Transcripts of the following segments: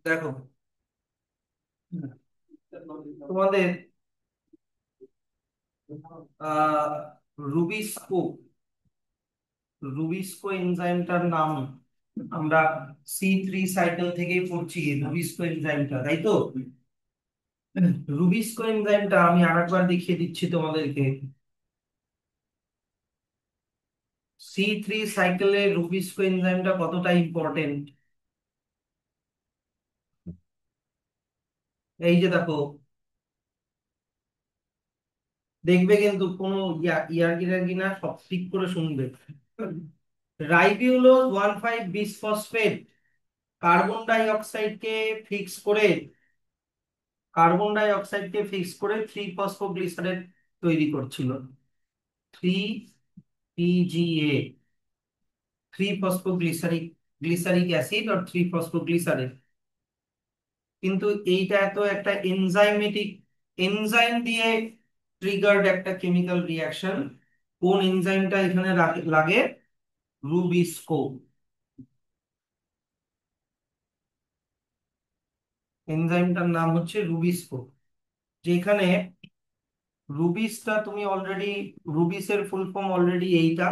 দেখো, তোমাদের আহ rubisco rubisco এনজাইমটার নাম আমরা C3 সাইকেল থেকেই পড়ছি। রুবিস্কো এনজাইমটা, তাই তো? রুবিস্কো এনজাইমটা আমি আরেকবার দেখিয়ে দিচ্ছি তোমাদেরকে। C3 সাইকেলের রুবিস্কো এনজাইমটা কতটা ইম্পর্টেন্ট, এই যে দেখো। দেখবে কিন্তু কোনো ইয়ার্কি টার্কি না, সব ঠিক করে শুনবে। রাইবিউলোজ 1,5 বিসফসফেট কার্বন ডাই অক্সাইডকে ফিক্স করে থ্রি ফসফোগ্লিসারেট তৈরি করছিল। 3 PGA, three phosphoglyceric glyceric acid আর থ্রি ফসফোগ্লিসারেট। কিন্তু এইটা এত একটা এনজাইম দিয়ে ট্রিগার্ড একটা কেমিক্যাল রিয়াকশন। কোন এনজাইমটা এখানে লাগে? রুবিস্কো। এনজাইমটার নাম হচ্ছে রুবিস্কো। যেখানে রুবিসের ফুল ফর্ম অলরেডি এইটা,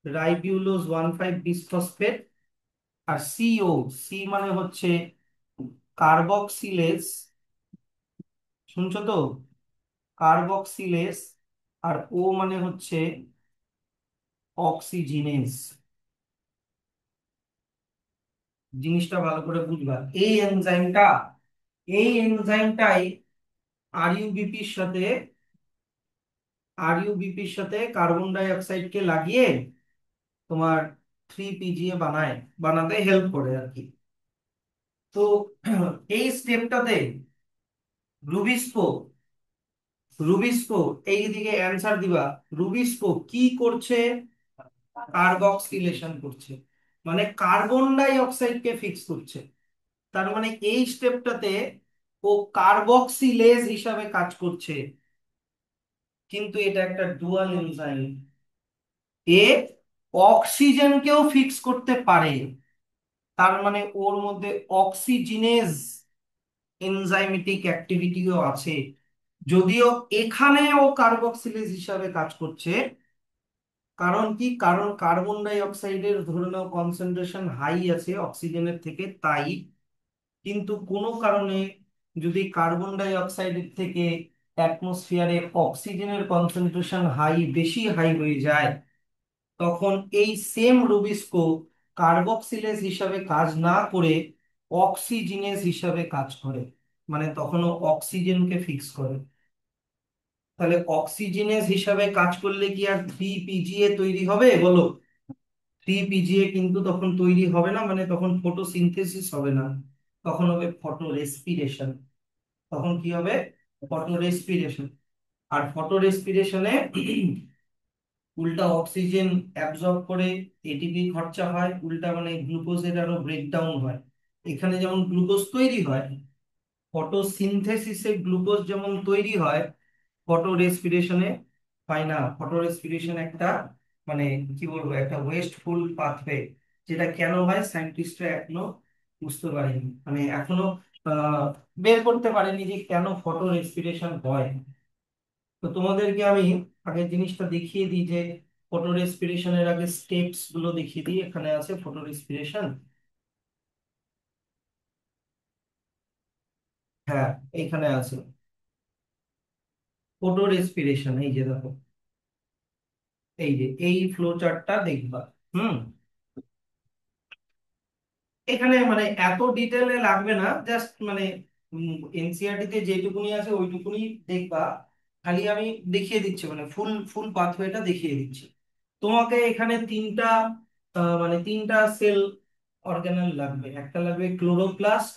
রাইবিউলোজ 1,5 বিসফসফেট। আর সি মানে হচ্ছে কার্বক্সিলেজ, শুনছো তো? কার্বক্সিলেজ। আর ও মানে হচ্ছে অক্সিজিনেজ। জিনিসটা ভালো করে বুঝবা। এই এনজাইমটা এই এনজাইমটাই আরইউবিপির সাথে আরইউবিপির সাথে কার্বন ডাই অক্সাইডকে লাগিয়ে তোমার 3 PGA বানাতে হেল্প করে আর কি। তো এই স্টেপটাতে রুবিস্কো রুবিস্কো এই দিকে অ্যান্সার দিবা। রুবিস্কো কি করছে? কার্বক্সিলেশন করছে, মানে কার্বন ডাই অক্সাইডকে ফিক্স করছে। তার মানে এই স্টেপটাতে ও কার্বক্সিলেজ হিসাবে কাজ করছে। কিন্তু এটা একটা ডুয়াল এনজাইম, এ অক্সিজেনকেও ফিক্স করতে পারে। তার মানে ওর মধ্যে অক্সিজিনেজ এনজাইমেটিক অ্যাক্টিভিটিও আছে। যদিও এখানে ও কার্বক্সিলেজ হিসাবে কাজ করছে। কারণ কি? কারণ কার্বন ডাই অক্সাইডের ধরে নাও কনসেন্ট্রেশন হাই আছে অক্সিজেনের থেকে, তাই। কিন্তু কোনো কারণে যদি কার্বন ডাই অক্সাইডের থেকে অ্যাটমসফিয়ারে অক্সিজেনের কনসেন্ট্রেশন বেশি হাই হয়ে যায়, তখন এই সেম রুবিস্কো কার্বক্সিলেজ হিসাবে কাজ না করে অক্সিজিনেজ হিসাবে কাজ করে। মানে তখনও অক্সিজেনকে ফিক্স করে। তাহলে অক্সিজিনেজ হিসাবে কাজ করলে কি আর 3 PGA তৈরি হবে বলো? 3 PGA কিন্তু তখন তৈরি হবে না, মানে তখন ফটোসিনথেসিস হবে না, তখন হবে ফটো রেসপিরেশন। তখন কি হবে? Photorespiration. আর ফটো রেসপিরেশনে উল্টা অক্সিজেন অ্যাবজর্ব করে এটিপি খরচা হয়, উল্টা মানে গ্লুকোজের আরো ব্রেকডাউন হয়। এখানে যেমন গ্লুকোজ তৈরি হয়, ফটোসিনথেসিসে গ্লুকোজ যেমন তৈরি হয়, ফটো রেসপিরেশনে হয় না। ফটো রেসপিরেশন একটা মানে কি বলবো, একটা ওয়েস্টফুল পাথওয়ে। যেটা কেন হয় সায়েন্টিস্টরা এখনো বুঝতে পারেনি, মানে এখনো আহ বের করতে পারেনি যে কেন ফটো রেসপিরেশন হয়। তো তোমাদেরকে আমি আগে জিনিসটা দেখিয়ে দিই যে ফটো রেসপিরেশনের আগে স্টেপস গুলো দেখিয়ে দিই। এখানে আছে ফটো রেসপিরেশন। হ্যাঁ, এইখানে আছে ফটো রেসপিরেশন। এই যে দেখো, এই যে এই ফ্লো চার্টটা দেখবা। হুম। এখানে মানে এত ডিটেলে লাগবে না, জাস্ট মানে এনসিইআরটি তে যেটুকুনি আছে ওইটুকুনি দেখবা। খালি আমি দেখিয়ে দিচ্ছি, মানে ফুল ফুল পাথওয়েটা দেখিয়ে দিচ্ছি। তোমাকে এখানে তিনটা সেল অর্গানেল লাগবে। একটা লাগবে ক্লোরোপ্লাস্ট,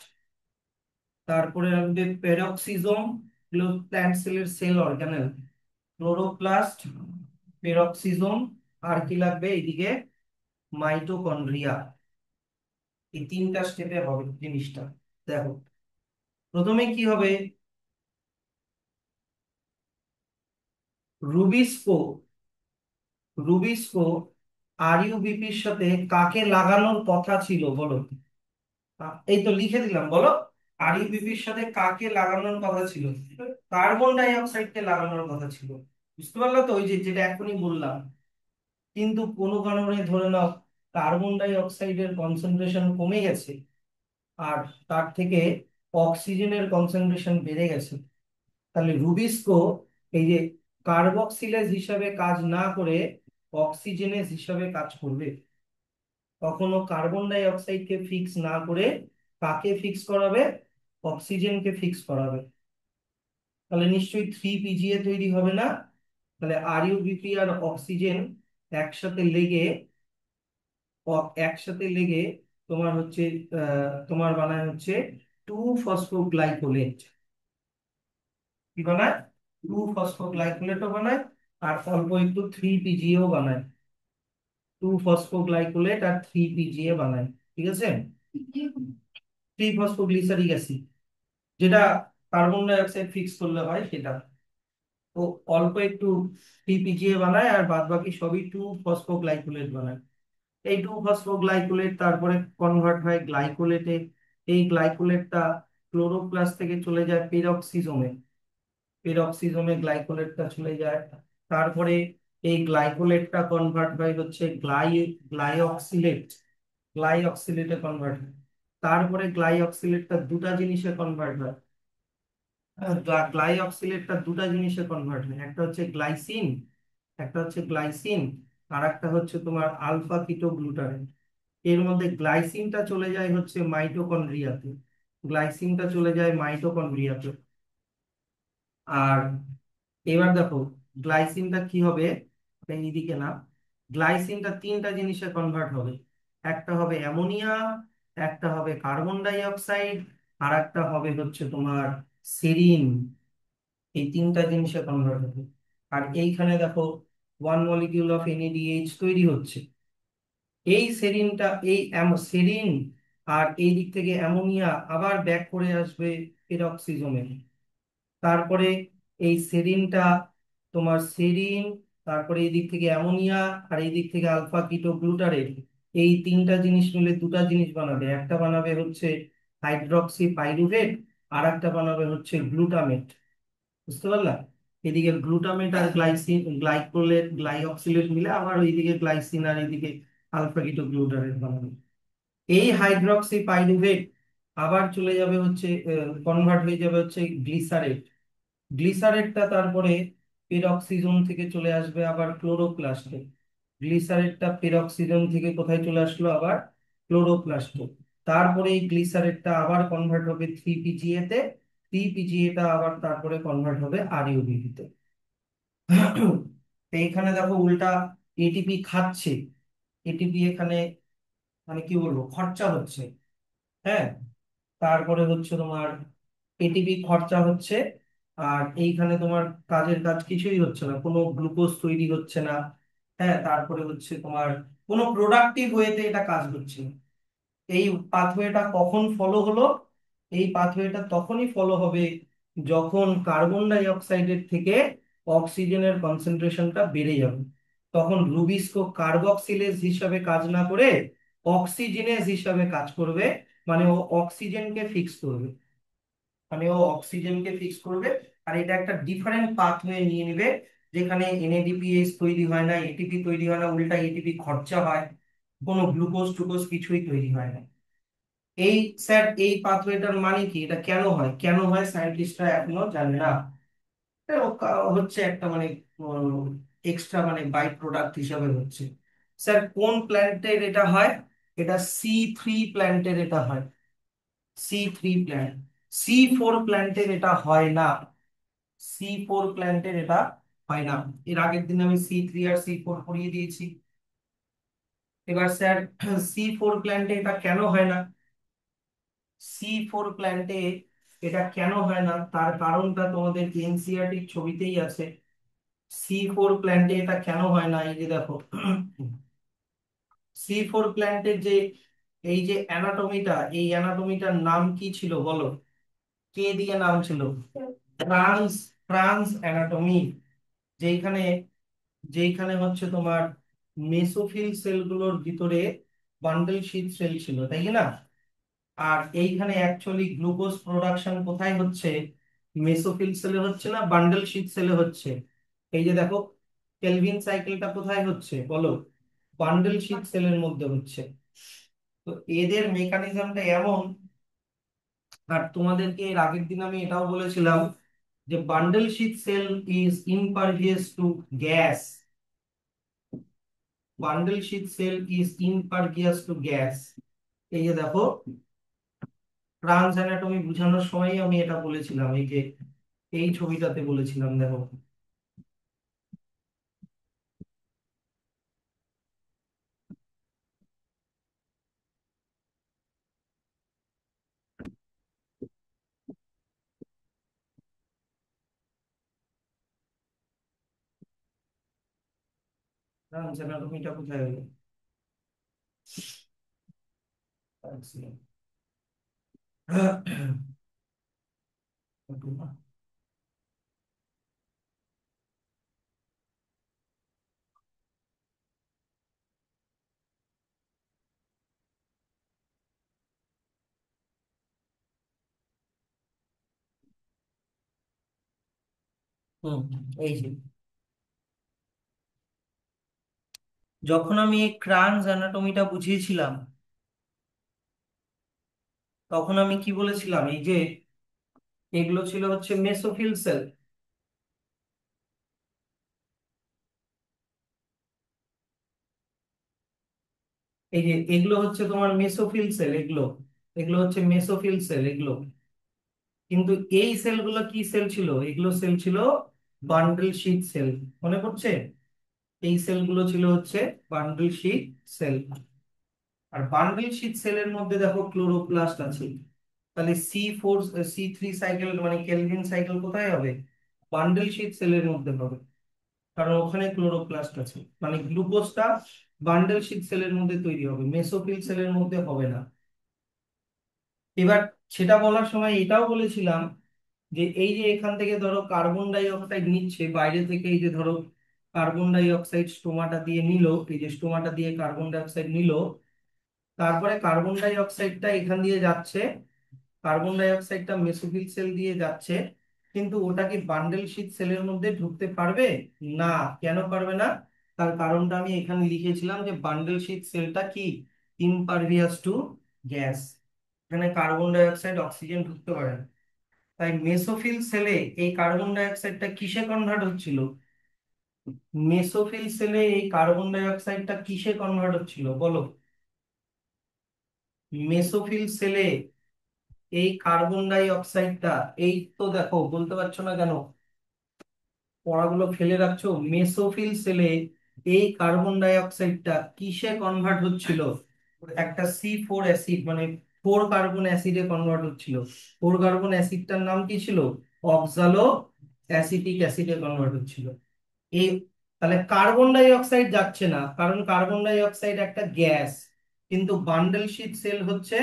তারপরে লাগবে পেরক্সিজোম, প্ল্যান্ট সেলের সেল অর্গানেল। ক্লোরোপ্লাস্ট, পেরক্সিজোম, আর কি লাগবে এইদিকে? মাইটোকন্ড্রিয়া। এই তিনটা স্টেপে হবে জিনিসটা। দেখো, প্রথমে কি হবে? রুবিস্কো রুবিস্কো আরইউবিপির সাথে কাকে লাগানোর কথা ছিল বলো। এই তো লিখে দিলাম, বলো। আরইউবিপির সাথে কাকে লাগানোর কথা ছিল? কার্বন ডাই অক্সাইডকে লাগানোর কথা ছিল। বুঝতে পারলো তো, ওই যে যেটা এখনই বললাম। কিন্তু কোনো কারণে ধরে নাও কার্বন ডাই অক্সাইডের কনসেন্ট্রেশন কমে গেছে, আর তার থেকে অক্সিজেনের কনসেন্ট্রেশন বেড়ে গেছে। তাহলে রুবিস্কো এই যে কার্বক্সিলেজ হিসাবে কাজ না করে অক্সিজেনেজ হিসাবে কাজ করবে। কখনো কার্বন ডাই অক্সাইডকে ফিক্স না করে কাকে ফিক্স করাবে? অক্সিজেনকে ফিক্স করাবে। তাহলে নিশ্চয়ই 3 পিজিএ তৈরি হবে না। তাহলে আরইউবিপি আর অক্সিজেন একসাথে লেগে একসাথে লেগে তোমার হচ্ছে তোমার বানায় হচ্ছে 2 ফসফোগ্লাইকোলেট। কি বানায়? 2 ফসফোগ্লাইকোলেটও বানায়, আর অল্প একটু 3 পিজিএও বানায়। 2 ফসফোগ্লাইকোলেট আর 3 পিজিএ বানায়। ঠিক আছে? 3 ফসফোগ্লিসারিক অ্যাসিড, যেটা কার্বন ডাই অক্সাইড ফিক্স করলে হয় সেটা। তো অল্প একটু 3 পিজিএ বানায়, আর বাদ বাকি সবই 2 ফসফোগ্লাইকোলেট বানায়। এই 2 ফসফোগ্লাইকোলেট তারপরে কনভার্ট হয় গ্লাইকোলেটে। এই গ্লাইকোলেটটা ক্লোরোপ্লাস্ট থেকে চলে যায় পেরক্সিজোমে। পেরক্সিজোমে গ্লাইকোলেটটা চলে যায়। তারপরে এই গ্লাইকোলেটটা কনভার্ট হয় হচ্ছে গ্লাইঅক্সিলেট। গ্লাইঅক্সিলেটে কনভার্ট হয়। তারপরে গ্লাইঅক্সিলেটটা দুটা জিনিসে কনভার্ট হয়। গ্লাইঅক্সিলেটটা দুটা জিনিসে কনভার্ট হয়, একটা হচ্ছে গ্লাইসিন, একটা হচ্ছে গ্লাইসিন, আর একটা হচ্ছে তোমার আলফা কিটোগ্লুটারেট। এর মধ্যে গ্লাইসিনটা চলে যায় হচ্ছে মাইটোকন্ড্রিয়াতে। গ্লাইসিনটা চলে যায় মাইটোকন্ড্রিয়াতে। আর এবার দেখো গ্লাইসিনটা কি হবে, এইদিকে না, গ্লাইসিনটা তিনটা জিনিসে কনভার্ট হবে। একটা হবে অ্যামোনিয়া, একটা হবে কার্বন ডাই অক্সাইড, আর একটা হবে হচ্ছে তোমার সেরিন। এই তিনটা জিনিসে কনভার্ট হবে। আর এইখানে দেখো 1 মলিকিউল অফ NADH তৈরি হচ্ছে। এই সেরিনটা সেরিন আর এই দিক থেকে অ্যামোনিয়া আবার ব্যাক করে আসবে পেরক্সিজোমে। তারপরে এই সেরিনটা তোমার সেরিন, তারপরে এই দিক থেকে অ্যামোনিয়া, আর এই দিক থেকে আলফা কিটোগ্লুটারেট, এই তিনটা জিনিস মিলে দুটা জিনিস বানাবে। একটা বানাবে হচ্ছে হাইড্রক্সি পাইরুভেট, আর একটা বানাবে হচ্ছে গ্লুটামেট। বুঝতে পারলা? এদিকে গ্লুটামেট আর গ্লাইঅক্সিলেট মিলে আবার ওইদিকে গ্লাইসিন, আর এইদিকে আলফা কিটোগ্লুটারেট বানাবে। এই হাইড্রক্সি পাইরুভেট আবার চলে যাবে হচ্ছে, কনভার্ট হয়ে যাবে হচ্ছে গ্লিসারেট। গ্লিসারেটটা তারপরে পেরক্সিজোন থেকে চলে আসবে আবার ক্লোরোপ্লাস্টে। গ্লিসারেটটা পেরক্সিজোন থেকে কোথায় চলে আসলো? আবার ক্লোরোপ্লাস্টে। তারপরে এই গ্লিসারেটটা আবার কনভার্ট হবে 3 পিজিএ তে। 3 পিজিএটা আবার তারপরে কনভার্ট হবে আরইউবিপি তে। তো এইখানে দেখো উল্টা এটিপি খাচ্ছে। এটিপি এখানে মানে কি বলবো, খরচা হচ্ছে। হ্যাঁ, তারপরে হচ্ছে তোমার এটিপি খরচা হচ্ছে। আর এইখানে তোমার কাজের কাজ কিছুই হচ্ছে না, কোনো গ্লুকোজ তৈরি হচ্ছে না। হ্যাঁ, তারপরে হচ্ছে তোমার কোনো প্রোডাক্টিভ ওয়েতে এটা কাজ হচ্ছে না। এই পাথওয়েটা কখন ফলো হলো? এই পাথওয়েটা তখনই ফলো হবে যখন কার্বন ডাই অক্সাইডের থেকে অক্সিজেনের কনসেন্ট্রেশনটা বেড়ে যাবে। তখন রুবিস্কো কার্বক্সিলেজ হিসাবে কাজ না করে অক্সিজেনেজ হিসাবে কাজ করবে। মানে ও অক্সিজেনকে ফিক্স করবে। আর এটা একটা ডিফারেন্ট পাথওয়ে নিয়ে নেবে, যেখানে NADPH তৈরি হয় না, এটিপি তৈরি হয় না, উল্টা এটিপি খরচা হয়। কোনো গ্লুকোজ টুকোজ কিছুই তৈরি হয় না। এই স্যার এই পাথওয়েটার মানে কি, এটা কেন হয়, কেন হয় সায়েন্টিস্টরা এখনো জানে না। এটা হচ্ছে একটা মানে এক্সট্রা মানে বাই প্রোডাক্ট হিসাবে হচ্ছে। স্যার কোন প্ল্যান্টের এটা হয়? এটা C3 প্ল্যান্টের এটা হয়। C3 plant. C4 প্ল্যান্টের এটা হয় না। C4 প্ল্যান্টের এটা হয় না। এর আগের দিন আমি C3 আর C4 পড়িয়ে দিয়েছি। এবার স্যার C4 প্ল্যান্টে এটা কেন হয় না? C4 প্ল্যান্টে এটা কেন হয় না তার কারণটা তোমাদের এনসিইআরটি ছবিতেই আছে। C4 প্ল্যান্টে এটা কেন হয় না, এই যে দেখো। C4 প্ল্যান্টের যে এই যে অ্যানাটমিটা, এই অ্যানাটমিটার নাম কি ছিল বলো? কে দিয়ে নাম ছিল? Trans trans anatomy. যেইখানে যেইখানে হচ্ছে তোমার মেসোফিল সেলগুলোর ভিতরে বান্ডেল শীট সেল ছিল, তাই কি না? আর এইখানে অ্যাকচুয়ালি গ্লুকোজ প্রোডাকশন কোথায় হচ্ছে? মেসোফিল সেলে হচ্ছে না বান্ডেল শীট সেলে হচ্ছে? এই যে দেখো, কেলভিন সাইকেলটা কোথায় হচ্ছে বলো? বান্ডেল শীট সেলের মধ্যে হচ্ছে। তো এদের মেকানিজমটা এমন। আর তোমাদেরকে এর আগের দিন আমি এটাও বলেছিলাম যে bundle sheath cell is impervious to gas. Bundle sheath cell is impervious to gas. এই যে দেখো, ট্রান্স অ্যানাটমি বোঝানোর সময় আমি এটা বলেছিলাম, এই যে এই ছবিটাতে বলেছিলাম দেখো। ট্রান্স অ্যানাটমিটা কোথায় হলো? আচ্ছা। হুম, এই যে যখন আমি এই ক্রানস অ্যানাটমিটা বুঝিয়েছিলাম, তখন আমি কি বলেছিলাম? এই যে এগুলো ছিল হচ্ছে মেসোফিল সেল। এই যে এগুলো হচ্ছে তোমার মেসোফিল সেল, এগুলো এগুলো হচ্ছে মেসোফিল সেল এগুলো। কিন্তু এই সেলগুলো কি সেল ছিল? এগুলো সেল ছিল বান্ডল শীট সেল। মনে পড়ছে? এই সেলগুলো ছিল হচ্ছে বান্ডল শীট সেল। আর বান্ডল শীট সেলের মধ্যে দেখো ক্লোরোপ্লাস্ট আছে। তাহলে C4 C3 সাইকেল মানে কেলভিন সাইকেল কোথায় হবে? বান্ডল শীট সেলের মধ্যে হবে, কারণ ওখানে ক্লোরোপ্লাস্ট আছে। মানে গ্লুকোজটা বান্ডল শীট সেলের মধ্যে তৈরি হবে, মেসোফিল সেলের মধ্যে হবে না। এবার সেটা বলার সময় এটাও বলেছিলাম যে এই যে এখান থেকে ধরো কার্বন ডাই অক্সাইড নিচ্ছে বাইরে থেকে, এই যে ধরো কার্বন ডাই অক্সাইড স্টোমাটা দিয়ে নিল, এই যে স্টোমাটা দিয়ে কার্বন ডাই অক্সাইড নিল, তারপরে কার্বন ডাই অক্সাইডটা এখান দিয়ে যাচ্ছে, কার্বন ডাই অক্সাইডটা মেসোফিল সেল দিয়ে যাচ্ছে। কিন্তু ওটা কি বান্ডেল শীট সেলের মধ্যে ঢুকতে পারবে? না। কেন পারবে না? তার কারণটা আমি এখানে লিখেছিলাম যে বান্ডেল শীট সেলটা কি ইমপারভিয়াস টু গ্যাস। এখানে কার্বন ডাই অক্সাইড অক্সিজেন ঢুকতে পারে না। তাই মেসোফিল সেলে এই কার্বন ডাই অক্সাইডটা কিসে কনভার্ট হচ্ছিল? মেসোফিল সেলে এই কার্বন ডাই অক্সাইডটা কিসে কনভার্ট হচ্ছিল বলো? মেসোফিল সেলে এই কার্বন ডাই অক্সাইডটা, এই তো দেখো, বলতে পারছো না কেন? পড়াগুলো ফেলে রাখছো। মেসোফিল সেলে এই কার্বন ডাই অক্সাইডটা কিসে কনভার্ট হচ্ছিল? একটা C4 অ্যাসিড মানে 4 কার্বন অ্যাসিডে কনভার্ট হচ্ছিল। 4 কার্বন অ্যাসিডটার নাম কি ছিল? অক্সালো অ্যাসিটিক অ্যাসিডে কনভার্ট হচ্ছিল। এই তাহলে কার্বন ডাই অক্সাইড যাচ্ছে না, কারণ কার্বন ডাই অক্সাইড একটা গ্যাস। কিন্তু বান্ডেল শিট সেল হচ্ছে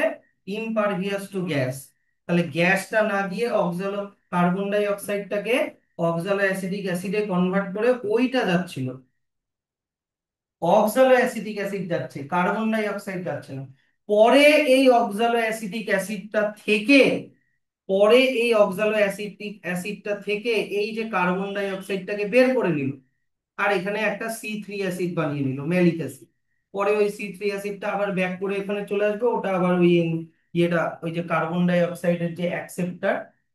ইমপারভিয়াস টু গ্যাস। তাহলে গ্যাসটা না গিয়ে অক্সালো কার্বন ডাই অক্সাইডটাকে অক্সালো অ্যাসিটিক অ্যাসিডে কনভার্ট করে ওইটা যাচ্ছিল। অক্সালো অ্যাসিটিক অ্যাসিড যাচ্ছে, কার্বন ডাই অক্সাইড যাচ্ছে না। পরে এই অক্সালো অ্যাসিটিক অ্যাসিডটা থেকে পরে এই অক্সালো অ্যাসিটিক অ্যাসিডটা থেকে এই যে কার্বন ডাই অক্সাইডটাকে বের করে নিল, আর এখানে একটা C3 অ্যাসিড বানিয়ে নিল, ম্যালিক অ্যাসিড। পরে ওই C3 অ্যাসিডটা আবার ব্যাক করে এখানে চলে আসবে, ওটা আবার ওই ইয়েটা, ওই যে কার্বন ডাই অক্সাইডের যে অ্যাকসেপ্টার,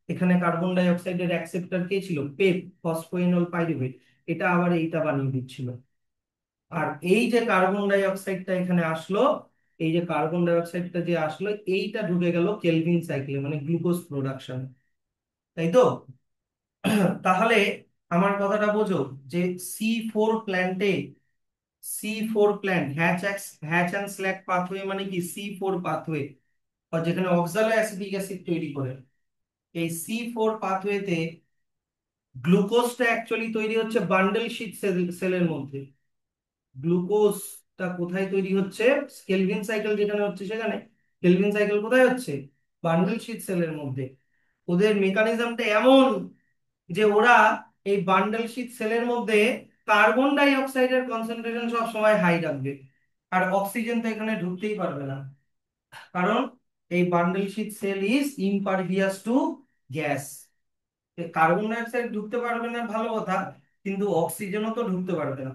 এখানে কার্বন ডাই অক্সাইডের অ্যাকসেপ্টার কে ছিল? PEP, phosphoenolpyruvate. এটা আবার এইটা বানিয়ে দিচ্ছিল। আর এই যে কার্বন ডাই অক্সাইডটা এখানে আসলো, এই যে কার্বন ডাই অক্সাইডটা যে আসলো, এইটা ঢুকে গেল কেলভিন সাইকেলে, মানে গ্লুকোজ প্রোডাকশন। তাই তো? তাহলে আমার কথাটা বোঝো যে C4 প্ল্যান্টে, C4 plant hatch and slack pathway মানে কি? C4 পাথওয়ে, বা যেখানে অক্সালো অ্যাসিটিক অ্যাসিড তৈরি করে। এই C4 পাথওয়েতে গ্লুকোজটা অ্যাকচুয়ালি তৈরি হচ্ছে বান্ডেল শিট সেলের মধ্যে। গ্লুকোজটা কোথায় তৈরি হচ্ছে? কেলভিন সাইকেল যেখানে হচ্ছে সেখানে। কেলভিন সাইকেল কোথায় হচ্ছে? বান্ডেল শিট সেলের মধ্যে। ওদের মেকানিজমটা এমন যে ওরা এই বান্ডেল শিট সেলের মধ্যে কার্বন ডাই অক্সাইডের কনসেন্ট্রেশন সব সময় হাই রাখবে, আর অক্সিজেন তো এখানে ঢুকতেই পারবে না, কারণ এই bundle sheath cell is impervious to gas. Carbon dioxide ঢুকতে পারবে না ভালো কথা, কিন্তু অক্সিজেনও তো ঢুকতে পারবে না।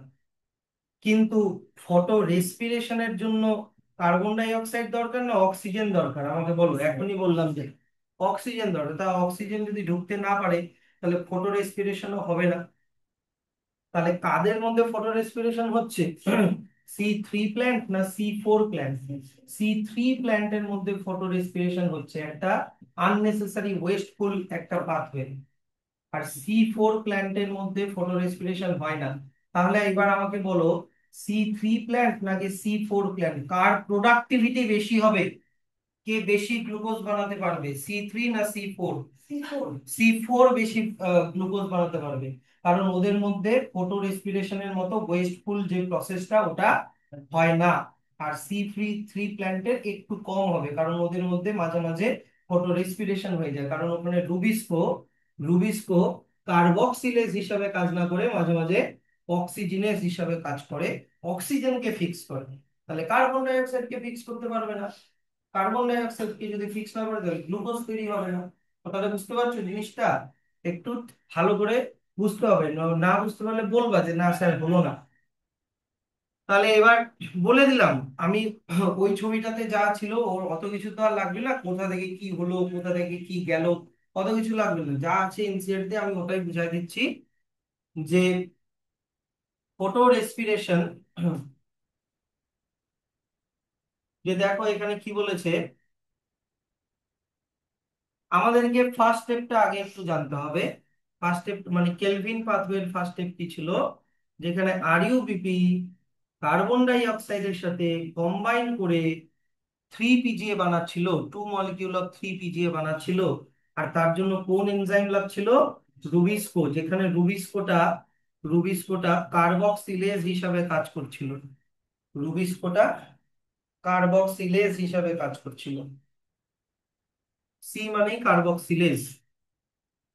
কিন্তু ফটো রেসপিরেশনের জন্য কার্বন ডাই অক্সাইড দরকার না অক্সিজেন দরকার, আমাকে বলো, এখনই বললাম যে অক্সিজেন দরকার। তা অক্সিজেন যদি ঢুকতে না পারে তাহলে ফটো রেসপিরেশনও হবে না। তাহলে কাদের মধ্যে ফটো রেসপিরেশন হচ্ছে? C3 প্ল্যান্ট না C4 প্ল্যান্ট? C3 প্ল্যান্টের মধ্যে ফটো রেসপিরেশন হচ্ছে, একটা আননেসেসারি ওয়েস্টফুল একটা পাথওয়ে। আর C4 প্ল্যান্টের মধ্যে ফটো রেসপিরেশন হয় না। তাহলে এবার আমাকে বলো, C3 প্ল্যান্ট নাকি C4 প্ল্যান্ট, কার প্রোডাক্টিভিটি বেশি হবে? কে বেশি গ্লুকোজ বানাতে পারবে, C3 না C4? C4 বেশি গ্লুকোজ বানাতে পারবে, কারণ ওদের মধ্যে ফটো রেসপিরেশনের মতো ওয়েস্টফুল যে প্রসেসটা ওটা হয় না। আর C3 প্ল্যান্টের একটু কম হবে, কারণ ওদের মধ্যে মাঝে মাঝে ফটো রেসপিরেশন হয়ে যায়, কারণ ওখানে রুবিস্কো রুবিস্কো কার্বক্সিলেজ হিসাবে কাজ না করে মাঝে মাঝে অক্সিজেনেজ হিসাবে কাজ করে, অক্সিজেনকে ফিক্স করে। তাহলে কার্বন ডাই অক্সাইডকে ফিক্স করতে পারবে না। কার্বন ডাই অক্সাইডকে যদি ফিক্স না করে তাহলে গ্লুকোজ তৈরি হবে না। কথাটা বুঝতে পারছো জিনিসটা? একটু ভালো করে বুঝতে হবে, না বুঝতে পারলে বলবা যে না স্যার হলো না। তাহলে এবার বলে দিলাম আমি, ওই ছবিটাতে যা ছিল ওর অত কিছু তো আর লাগবে না, কোথা থেকে কি হলো কোথা থেকে কি গেল অত কিছু লাগবে না, যা আছে এনসিআর দিয়ে আমি ওটাই বুঝাই দিচ্ছি। যে ফটো রেসপিরেশন, যে দেখো এখানে কি বলেছে, আমাদেরকে ফার্স্ট স্টেপটা আগে একটু জানতে হবে। ফার্স্ট স্টেপ মানে কেলভিন পাথওয়ের ফার্স্ট স্টেপ কি ছিল, যেখানে আরইউবিপি কার্বন ডাই অক্সাইডের সাথে কম্বাইন করে 3 পিজিএ বানাচ্ছিল, 2 মলিকিউল অফ 3 পিজিএ বানাচ্ছিল। আর তার জন্য কোন এনজাইম লাগছিল? রুবিস্কো, যেখানে রুবিস্কোটা কার্বক্সিলেজ হিসাবে কাজ করছিল। রুবিস্কোটা কার্বক্সিলেজ হিসাবে কাজ করছিল। সি মানে কার্বক্সিলেজ।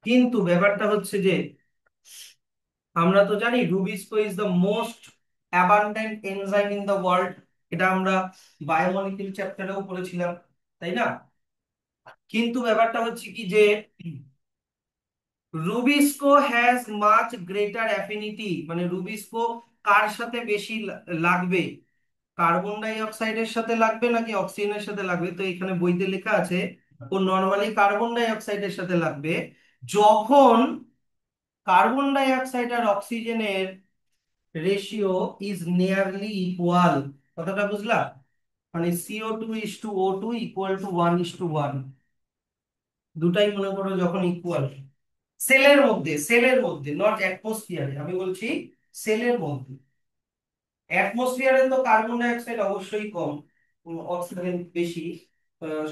কিন্তু ব্যাপারটা হচ্ছে যে আমরা তো জানি rubisco is the most abundant enzyme in the world, এটা আমরা বায়োমলিকুল চ্যাপ্টারেও পড়েছিলাম, তাই না? কিন্তু ব্যাপারটা হচ্ছে কি যে rubisco has much greater affinity, মানে রুবিস্কো কার সাথে বেশি লাগবে, কার্বন ডাই অক্সাইডের সাথে লাগবে নাকি অক্সিজেনের সাথে লাগবে? তো এখানে বইতে লেখা আছে ও নরমালি কার্বন ডাই অক্সাইডের সাথে লাগবে, যখন কার্বন ডাই অক্সাইড আর অক্সিজেনের রেশিও ইজ নিয়ারলি ইকুয়াল। কথাটা বুঝলা? মানে CO2:O2 = 1:1, দুটাই মনে করো যখন ইকুয়াল, সেলের মধ্যে নট অ্যাটমসফিয়ারে, আমি বলছি সেলের মধ্যে। অ্যাটমসফিয়ারে তো কার্বন ডাই অক্সাইড অবশ্যই কম, অক্সিজেন বেশি।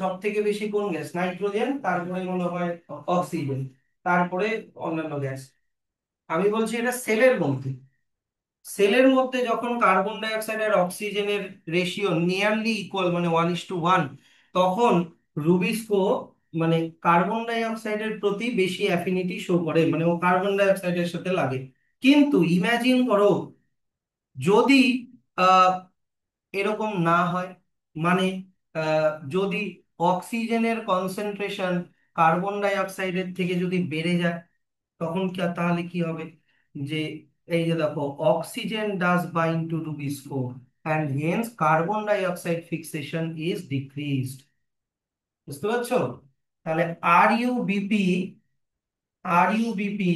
সব থেকে বেশি কোন গ্যাস? নাইট্রোজেন, তারপরে মনে হয় অক্সিজেন, তারপরে অন্যান্য গ্যাস। আমি বলছি এটা সেলের মধ্যে। সেলের মধ্যে যখন কার্বন ডাই অক্সাইড আর অক্সিজেনের রেশিও নিয়ারলি ইকুয়াল মানে 1:1, তখন রুবিস্কো মানে কার্বন ডাই অক্সাইডের প্রতি বেশি অ্যাফিনিটি শো করে, মানে ও কার্বন ডাই অক্সাইডের সাথে লাগে। কিন্তু ইমাজিন করো যদি আহ এরকম না হয়, মানে যদি অক্সিজেনের কনসেন্ট্রেশন কার্বন ডাই অক্সাইডের থেকে যদি বেড়ে যায়, তখন কি তাহলে কি হবে? যে এই যে দেখো, oxygen does bind to rubisco and hence carbon dioxide fixation is decreased. বুঝতে পারছো? তাহলে আর ইউবিপি আর ইউবিপি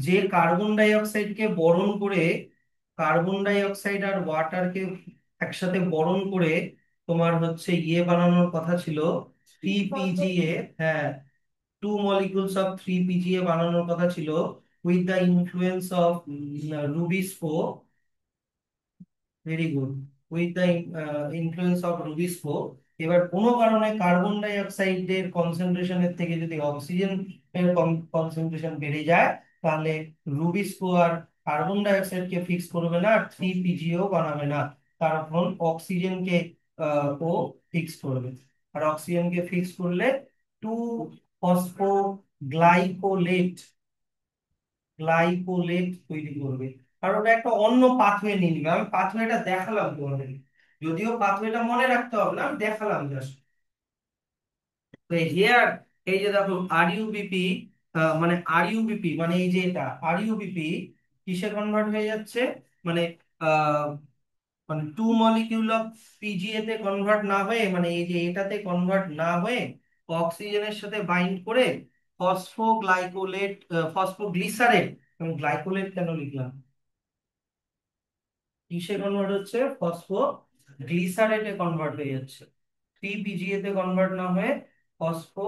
যে কার্বন ডাই অক্সাইডকে বরণ করে, কার্বন ডাই অক্সাইড আর ওয়াটারকে একসাথে বরণ করে তোমার হচ্ছে ইয়ে বানানোর কথা ছিল, 3 পিজিএ। হ্যাঁ, 2 মলিকিউলস অফ 3 পিজিএ বানানোর কথা ছিল, with the influence of rubisco. Very good. With the influence of rubisco. এবার কোনো কারণে কার্বন ডাই অক্সাইডের কনসেন্ট্রেশনের থেকে যদি অক্সিজেন এর কনসেন্ট্রেশন বেড়ে যায়, তাহলে রুবিস্কো আর কার্বন ডাই অক্সাইডকে ফিক্স করবে না, আর 3 পিজিও বানাবে না, তখন অক্সিজেনকে ও ফিক্স করবে। আর অক্সিজেনকে ফিক্স করলে 2 ফসফোগ্লাইকোলেট তৈরি করবে। আর ওটা একটা অন্য পাথওয়ে নিয়ে নিবে। আমি পাথওয়েটা দেখালাম তোমাদের, যদিও পাথওয়েটা মনে রাখতে হবে না, আমি দেখালাম জাস্ট। তো হিয়ার, এই যে দেখো আর ইউবিপি, মানে আর ইউবিপি মানে এই যে এটা আর ইউবিপি কিসে কনভার্ট হয়ে যাচ্ছে, মানে আহ মানে টু মলিকিউল অফ পিজিএ তে কনভার্ট না হয়ে, মানে এই যে এটাতে কনভার্ট না হয়ে অক্সিজেনের সাথে বাইন্ড করে ফসফোগ্লাইকোলেট, ফসফোগ্লিসারেট, আমি গ্লাইকোলেট কেন লিখলাম, কিসে কনভার্ট হচ্ছে, ফসফো গ্লিসারেটে কনভার্ট হয়ে যাচ্ছে। থ্রি পিজিএ তে কনভার্ট না হয়ে ফসফো,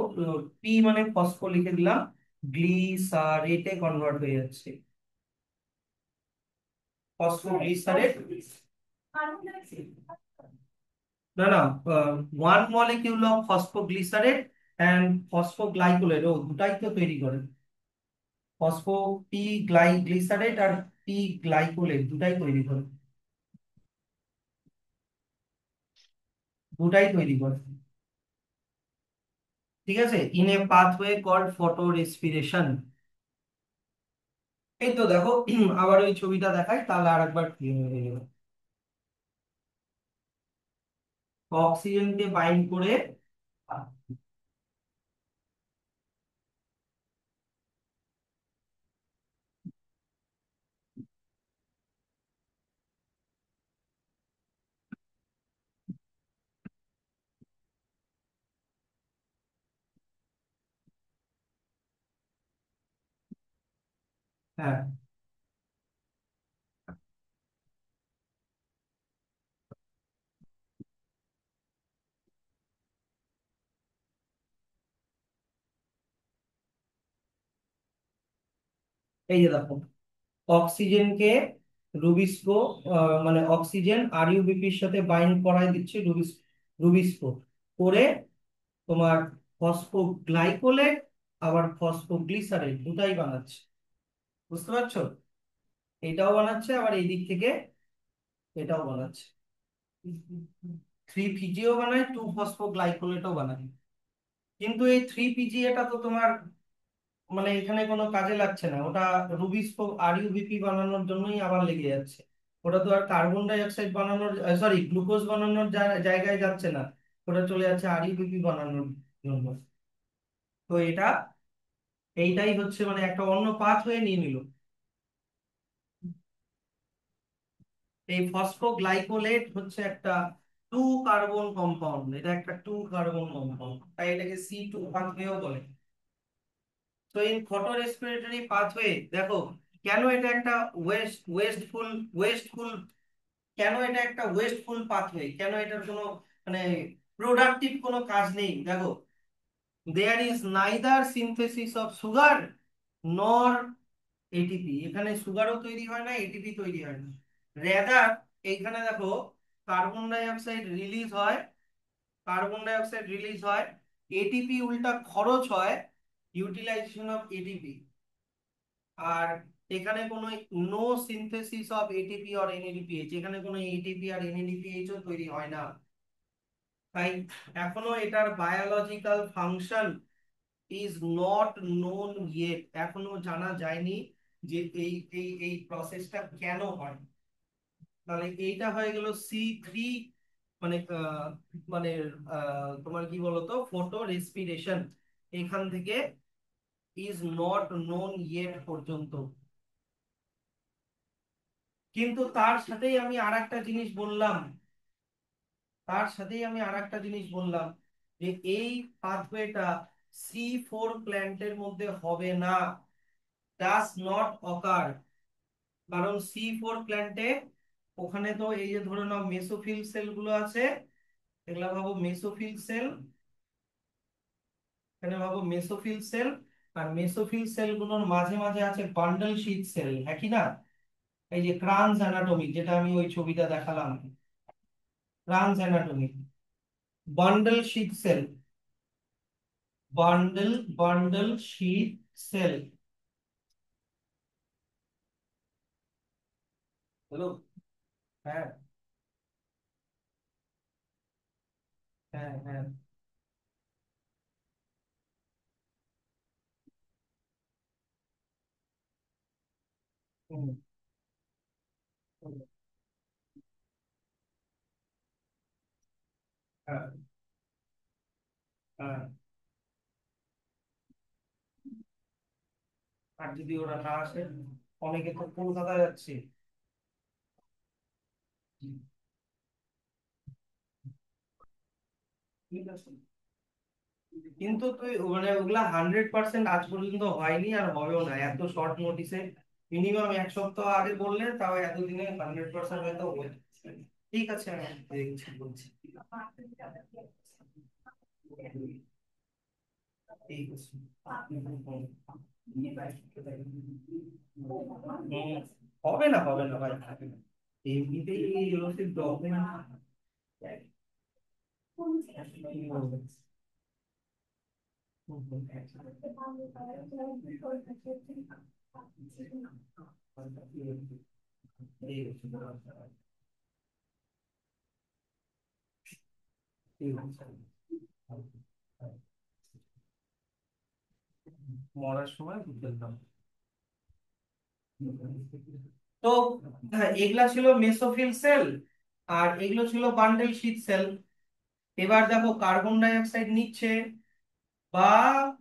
পি মানে ফসফো লিখে দিলাম, গ্লিসারেটে কনভার্ট হয়ে যাচ্ছে। ফসফো গ্লিসারেট, না না, one molecule of phosphoglycerate and phosphoglycolate, ও দুটাই তো তৈরি করে। ফসফো পি গ্লিসারেট আর পি গ্লাইকোলেট দুটাই তৈরি করে, দুটাই তৈরি করে। ঠিক আছে, in a pathway called photorespiration. এই তো দেখো, আবার ওই ছবিটা দেখাই তাহলে আর একবার ক্লিয়ার হয়ে যাবে। অক্সিজেনকে বাইন্ড করে, হ্যাঁ এই যে দেখো, অক্সিজেনকে রুবিস্কো, মানে অক্সিজেন আর ইউবিপির সাথে বাইন্ড করাই দিচ্ছে রুবিস্কো করে, তোমার ফসফোগ্লাইকোলেট আবার ফসফোগ্লিসারেট দুটাই বানাচ্ছে, বুঝতে পারছো? এটাও বানাচ্ছে আবার এই দিক থেকে এটাও বানাচ্ছে, থ্রি পিজিও বানায়, টু ফসফোগ্লাইকোলেটও বানায়। কিন্তু এই থ্রি পিজি এটা তো তোমার মানে এখানে কোনো কাজে লাগছে না, ওটা রুবিস্কো আর ইউবিপি বানানোর জন্যই আবার লেগে যাচ্ছে। ওটা তো আর কার্বন ডাই অক্সাইড বানানোর, সরি গ্লুকোজ বানানোর জায়গায় যাচ্ছে না, ওটা চলে যাচ্ছে আর ইউবিপি বানানোর জন্য। তো এইটাই হচ্ছে মানে একটা অন্য পাথ হয়ে নিয়ে নিল। এই ফসফোগ্লাইকোলেট হচ্ছে একটা টু কার্বন কম্পাউন্ড, এটা একটা টু কার্বন কম্পাউন্ড, তাই এটাকে C2 পাথওয়েও বলে। তো এই ফটো রেসপিরেটরি পাথওয়ে দেখো, কেন এটা একটা ওয়েস্টফুল ওয়েস্টফুল, কেন এটা একটা ওয়েস্টফুল পাথওয়ে, কেন এটার কোনো মানে প্রোডাক্টিভ কোনো কাজ নেই, দেখো there is neither synthesis of sugar nor ATP, এখানে সুগারও তৈরি হয় না, এটিপি তৈরি হয় না, রেদার এইখানে দেখো কার্বন ডাই অক্সাইড রিলিজ হয়, কার্বন ডাই অক্সাইড রিলিজ হয়, এটিপি উল্টা খরচ হয়, ইউটিলাইজেশন অফ এটিপি। আর এখানে কোনো no synthesis of ATP or NADPH, এখানে কোনো এটিপি আর এনএডিপিএইচ ও তৈরি হয় না। তাই এখনো এটার biological function is not known yet, এখনো জানা যায়নি যে এই প্রসেসটা কেন হয়। তাহলে এইটা হয়ে গেল C3, মানে মানে তোমার কি বলতো, ফটো রেসপিরেশন, এখান থেকে ইজ নট নোন ইয়েট পর্যন্ত। কিন্তু তার সাথেই আমি আরেকটা জিনিস বললাম, তার সাথেই আমি আরেকটা জিনিস বললাম যে এই পাথওয়েটা C4 প্ল্যান্টের মধ্যে হবে না, ডাজ নট অকার। কারণ C4 প্ল্যান্টে ওখানে তো এই যে ধরে নাও মেসোফিল সেল গুলো আছে, এগুলা ভাবো মেসোফিল সেল, এখানে ভাবো মেসোফিল সেল, আর মেসোফিল সেল গুলোর মাঝে মাঝে আছে বান্ডল শীট সেল, হ্যাঁ কি না? এই যে ক্রানস অ্যানাটমি, যেটা আমি ওই ছবিটা দেখালাম, Kranz anatomy, bundle sheath cell, bundle sheath cell. Hello, হ্যাঁ হ্যাঁ হ্যাঁ। হুম। হ্যাঁ, হ্যাঁ। আর যদি ওরা না আসে, অনেকে তো কলকাতা যাচ্ছে। ঠিক আছে, কিন্তু তুই মানে ওগুলা 100% আজ পর্যন্ত হয়নি আর হবেও না এত শর্ট নোটিসে। মিনিমাম 1 সপ্তাহ আগে বললে তাও এতদিনে 100% হয়তো হয়ে যাচ্ছে। ঠিক আছে, আমি দেখছি বলছি। ঠিক আছে। হুম, হবে না, হবে না ভাই, হবে না। এমনিতেই এরকম ডকুমেন্ট। মরার সময় বুঝলাম। তো হ্যাঁ, এগুলা ছিল মেসোফিল সেল, আর এগুলো ছিল বান্ডেল শীট সেল। এবার দেখো কার্বন ডাই অক্সাইড নিচ্ছে বা